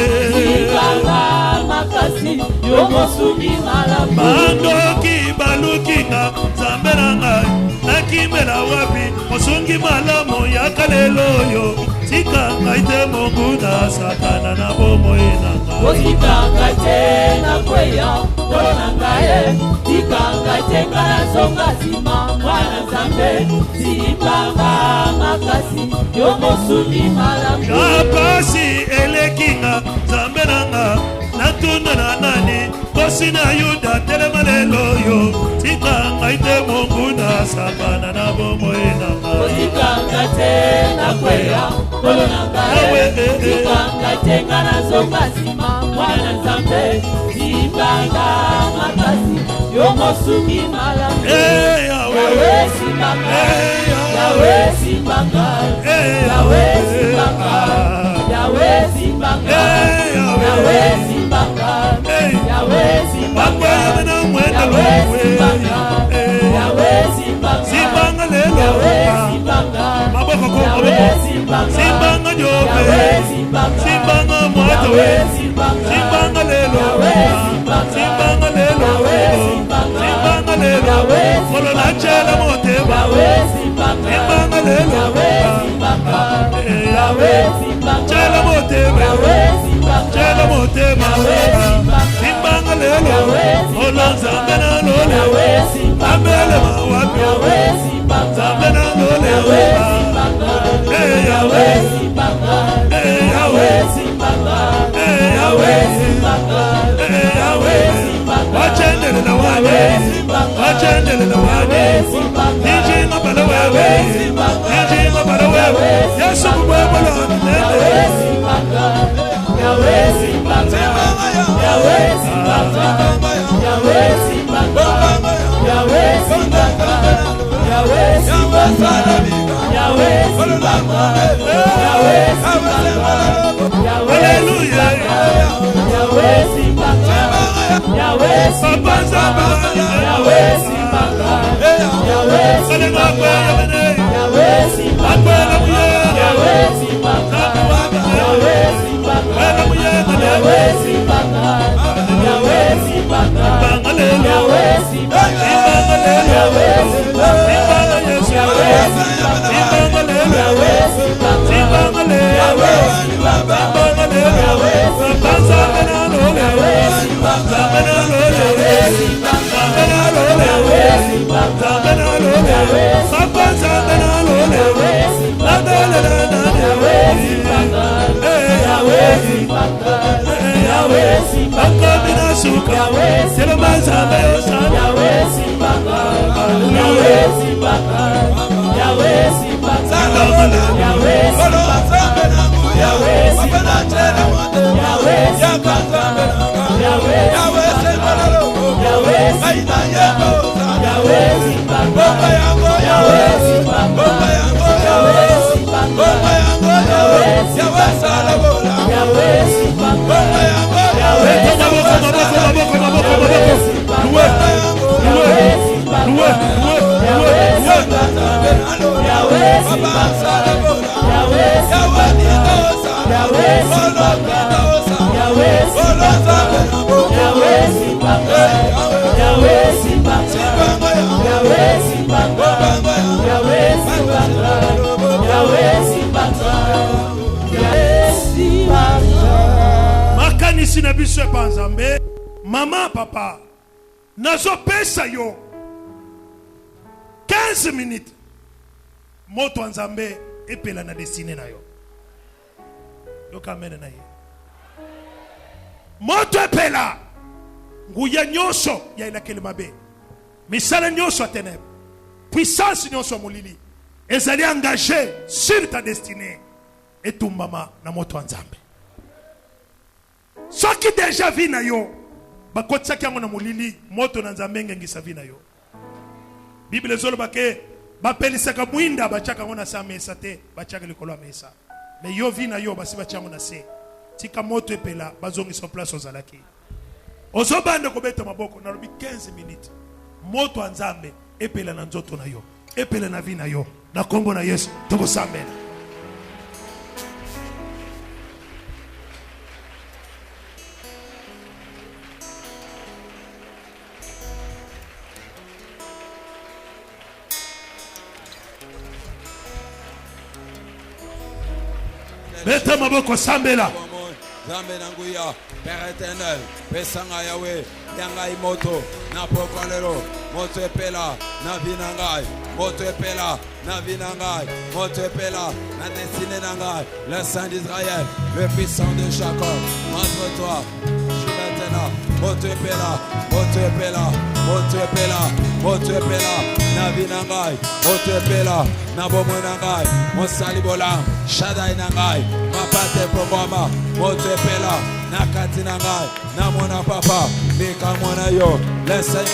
Kanga makasi, yo mosungi malawe. Bandoki balukinga, Nzambe na ngai. Naki bimela wapi mosungi malamu ya kalelo yo tika ngaite Mungu na satana na bomo inanga tika ngaite na kweya tona ngaye tika ngaite ngana songa zima mwana zambe sibanga makasi yo mosungi malamu kapasi elekinga zambe nanga natunda na nani kosi na yuda telemalelo yo tika ngaite Mungu na satana na bomo inanga tika ngaite na kweya tona ngaye tika ngaite ngana songa zima mwana zambe sibanga makasi yo mosungi malamu Yahweh Simbanga Yahweh Simbanga Yahweh Simbanga Yahweh Simbanga Yahweh Simbanga Yahweh Simbanga Yahweh Simbanga Yahweh Simbanga Simbanga lelo Yahweh Simbanga maboko ko Yahweh Simbanga Simbanga jobe Yahweh Simbanga Simbanga mwato Yahweh Simbanga Simbanga lelo Yahweh Simbanga Simbanga lelo Yahweh Simbanga Simbanga lelo Yahweh Kolo na chela motema Yahweh Simbanga Simbanga lelo Yahweh Simbanga Yahweh Simbanga chela motema Yahweh Simbanga chela motema Simbanga lelo Kolo zambena lolo Yahweh Simbanga Ambele mawapi Yahweh Simbanga Zambena lolo Yahweh Simbanga Yahweh Simbanga Yahweh Simbanga Yahweh Simbanga Yahweh Simbanga Wachendele na wane Wachendele na wane Niji ngabala wewe Niji ngabala wewe Yesu kubwebo lo nene Yahweh Simbanga Yahweh Simbanga Yahweh Simbanga Yahweh Simbanga Yahweh Simbanga Yahweh Simbanga Yahweh Simbanga Yahweh Simbanga Hallelujah Yahweh Simbanga Yahweh Simbanga Yahweh Simbanga Yahweh Simbanga Yahweh Simbanga Yahweh Simbanga Yahweh Simbanga Yahweh Simbanga Yahweh Simbanga Yahweh Simbanga Yahweh makanisi na biso epa Nzambe mama papa nazo pesa yo 15 minutes moto wa Nzambe epela na destine na yo yoka amene na ye moto epela nguya nyonso ya ilakeli mabe misala nyonso ya ténèbre puissance nyonso ya molili ezali engagé sur ta destinée etumbama na moto wa Nzambe soki deja vi na yo bakotisaki yango na molili moto na Nzambe ngengisa vi na yo Bible ezoloba ke bapelisaka mwinda bachaka yango na sa mesa te bachaka likolo ya mesa me yo vi na yo basi batia yango na se tika moto epela bazongisa place ozalaki ozobanda kobeta maboko na lobi 15 minutes moto wa Nzambe epela na nzoto na yo epela na vi na yo na kombo na Yesu tokosambela. Beta maboko sambela. Zambe nanguya, Père éternel, Pesanga Yahweh, Yangai moto, Napokolero, moto epela, Navinangai, moto epela, Navinangai, moto epela, la destinée nangai, le Saint d'Israël, le puissant de Jacob, entre toi, je maintenant, moto epela, moto epela, moto epela, moto epela, Navinangai, moto epela, Nabomonangai, Monsalibola, Shaddai nangai, Mapate Pomama, moto epela, Nakati nangai, Namona papa, Mika mona yo, lesen,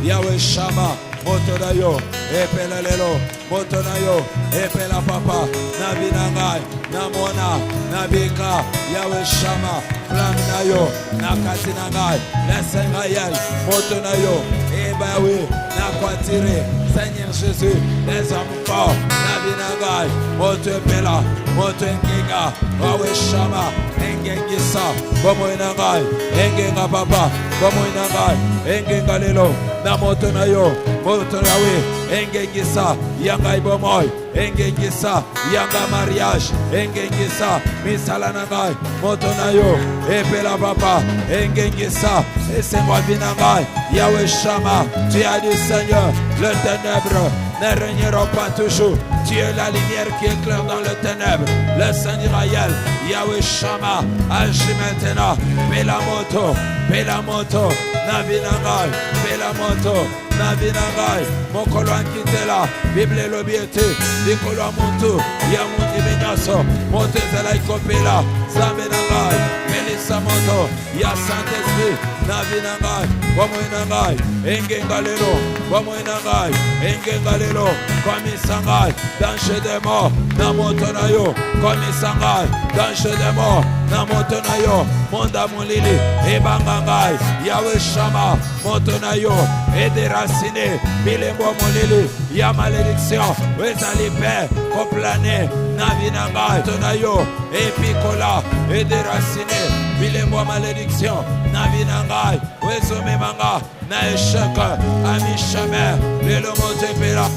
Yahweh Shama, moto na yo, epela lelo, moto na yo, epela papa, Navinangai, Namona, Nabika, Yahweh Shama, flamme na yo, Nakati nangai, lesen Rayel, moto na yo, Ebawi, Nakwatire, Seigneur Jésus, les hommes forts, Navinangai, moto epela, moto engenga, Yahweh Shama, engengisa, bomo inangai, engenga papa, bomo inangai, engenga lelo, na moto na yo, moto yawe, engengisa, yanga ibomoy, engengisa, yanga mariage, engengisa, misala nangai, moto na yo, epela papa, engengisa, esengwa binangai, Yahweh Shama, tu as dit Seigneur, le ténèbre ne régnera pas toujours. Tu es la lumière qui éclaire dans le ténèbre. Le Saint d'Israël, Yahweh Shama, agis maintenant. Pelamoto, Pelamoto, Navinangai, Pelamoto, Navinangai, Mokolo Ankitela, Bible Lobiete, Nikolo Montu, Yamundi Benyaso, Montezela Ikopela, Zamenangai, Melissa Moto, Ya Saint-Esprit, Navinangai, Wamoinangai, Engengalelo, Wamoinangai, Engengalelo, Komisangai, Danche des morts, Namotonayo, Komisangai, Danche des morts, Namotonayo, Monda Molili, Ebangangai, Yahweh Shama, Motonayo, et déraciné, Bilembo Molili, Ya malédiction, Wezali Père, Koplane, Navinangai, Tonayo, Epikola, et déraciné, Bilembo malédiction, Navinangai, Wezome Manga, na échec, ami chemin, Lelo Motepela,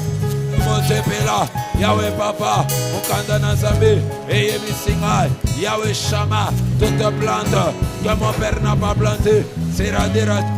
Motepela, Yahweh Papa, Mukanda Nazambi, et Yemisingai, Yahweh Shama, toute plante que mon père n'a pas plantée, sera déracinée.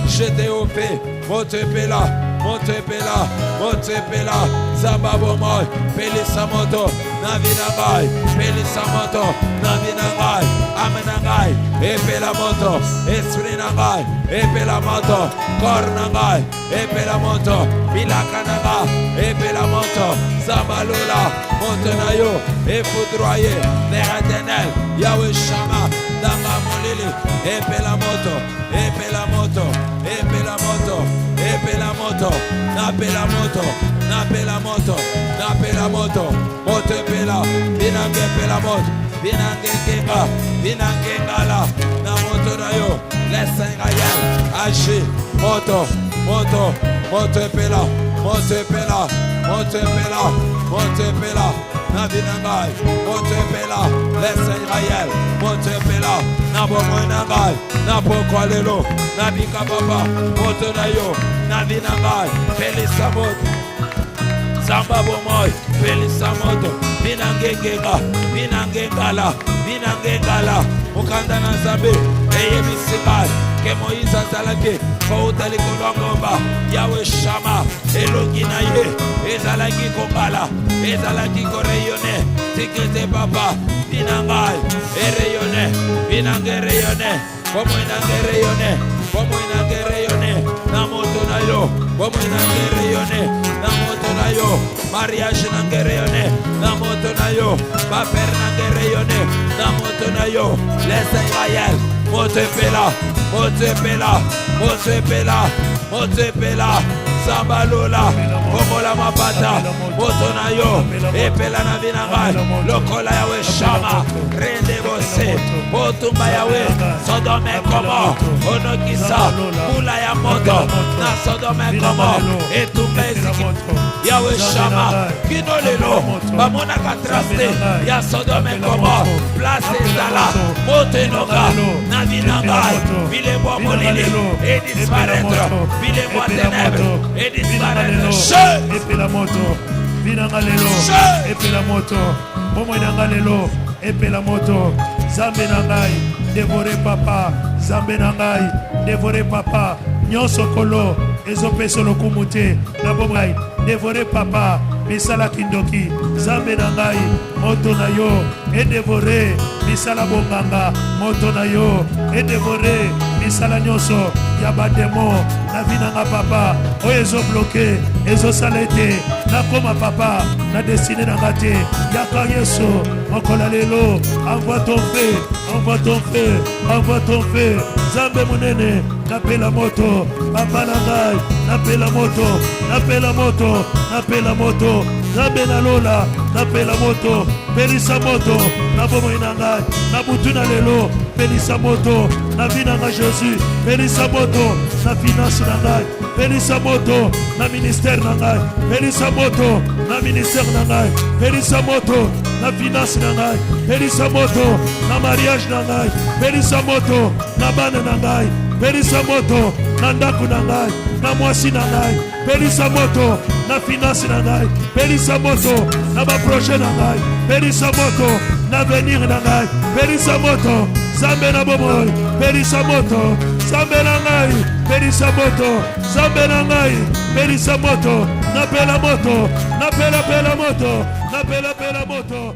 J'étais au fait, Motepela, Motepela, Motepela, Zababomoy, Pelisamoto, Navinangai, Pelisamoto, Navinangai, Amenangai, Epelamoto, Esprinangai, Epelamoto, Kornangai, Epelamoto, Bilakanaga, Epelamoto, Zabalula, Montenayo, Efoudroyer, Père éternel, Yahweh Shama, Danga Molili, Epelamoto, Epelamoto, Epelamoto, Epelamoto, Napelamoto, Napelamoto, Napelamoto, Motepela, Binange Pelamoto, Binange Kenga, Binange Ngala, Namoto Nayo, laisse Rayel, Achi, Moto, Moto, Motepela, Motepela, Motepela, Motepela, Navinangai, Motepela, laisse Rayel, Motepela, Nabomoinangai, Napokwalelo, Nabika Baba, Motonayo, Navinangai, Pelisamot, Samba Bomoy, Pelisamoto, Binangengela, Binangengala, Binangengala, Mukandana Zambe, Eyemisikai, que Moïse azalaki, Koutali Kolongomba, Yahweh Shama, Eloginaye, Ezalaki Kongala, Ezalaki Koreyone, Tikete Papa, Binangai, Ereyone, Binange Reyone, Como Inange Reyone, Como Inange Reyone, Namoto Nayo, Como Inange Reyone, Namoto Nayo, Mariage Nange Reyone, Namoto Nayo, Paper Nange Reyone, Namoto Nayo, Les Israël, Motepela, Motepela, Motepela, Motepela, Sambalola, Momola Mapata, Motonayo, Epela Navinangai, Lokola Yahweh Shama, Rende Bose, Motumba Yahweh, Sodome Komo, Onokisa, Mula Yamoto, Na Sodome Komo, Etumba Eziki, Yahweh Shama, Kinolelo, Bamona Katraste, Ya Sodome Komo, Place Zala, Motenoga, Navinangai, Bilebo Molili, et disparaître, Bilebo Ténèbres, et disparaître. Epela moto, Binangalelo, Epela moto, Bomoinangalelo, epela moto Zambe na ngai dévorer papa Zambe na ngai dévorer papa nyonso kolo ezopesa lokumu te na bomoi dévorer papa misala kindoki Zambe na ngai moto na yo edévorer misala bonganga moto na yo edévorer misala nyonso ya bademo na vie na nga papa oyo ezobloke ezosala ete nakoma papa na destinée na nga te yaka yesu mokolo lelo envoie ton feu envoie ton feu envoie ton feu Zambe monene napela moto papa na ngai napela moto napela moto napela moto Zambe na lola napela moto pelisa moto na bomoi na ngai na butu na lelo pelisa moto na vie na ngai Jésus pelisa moto na finance na ngai pelisa moto na ministère na ngai pelisa moto na ministère na ngai pelisa moto na finance na ngai pelisa moto na mariage na ngai pelisa moto na bana na ngai pelisa moto na ndako na ngai na mwasi na ngai pelisa moto na finance na ngai pelisa moto na baprojet na ngai pelisa moto na venir na ngai pelisa moto Zambe na bomoi pelisa moto Zambe na ngai pelisa moto Zambe na ngai pelisa moto napela moto napela moto napela moto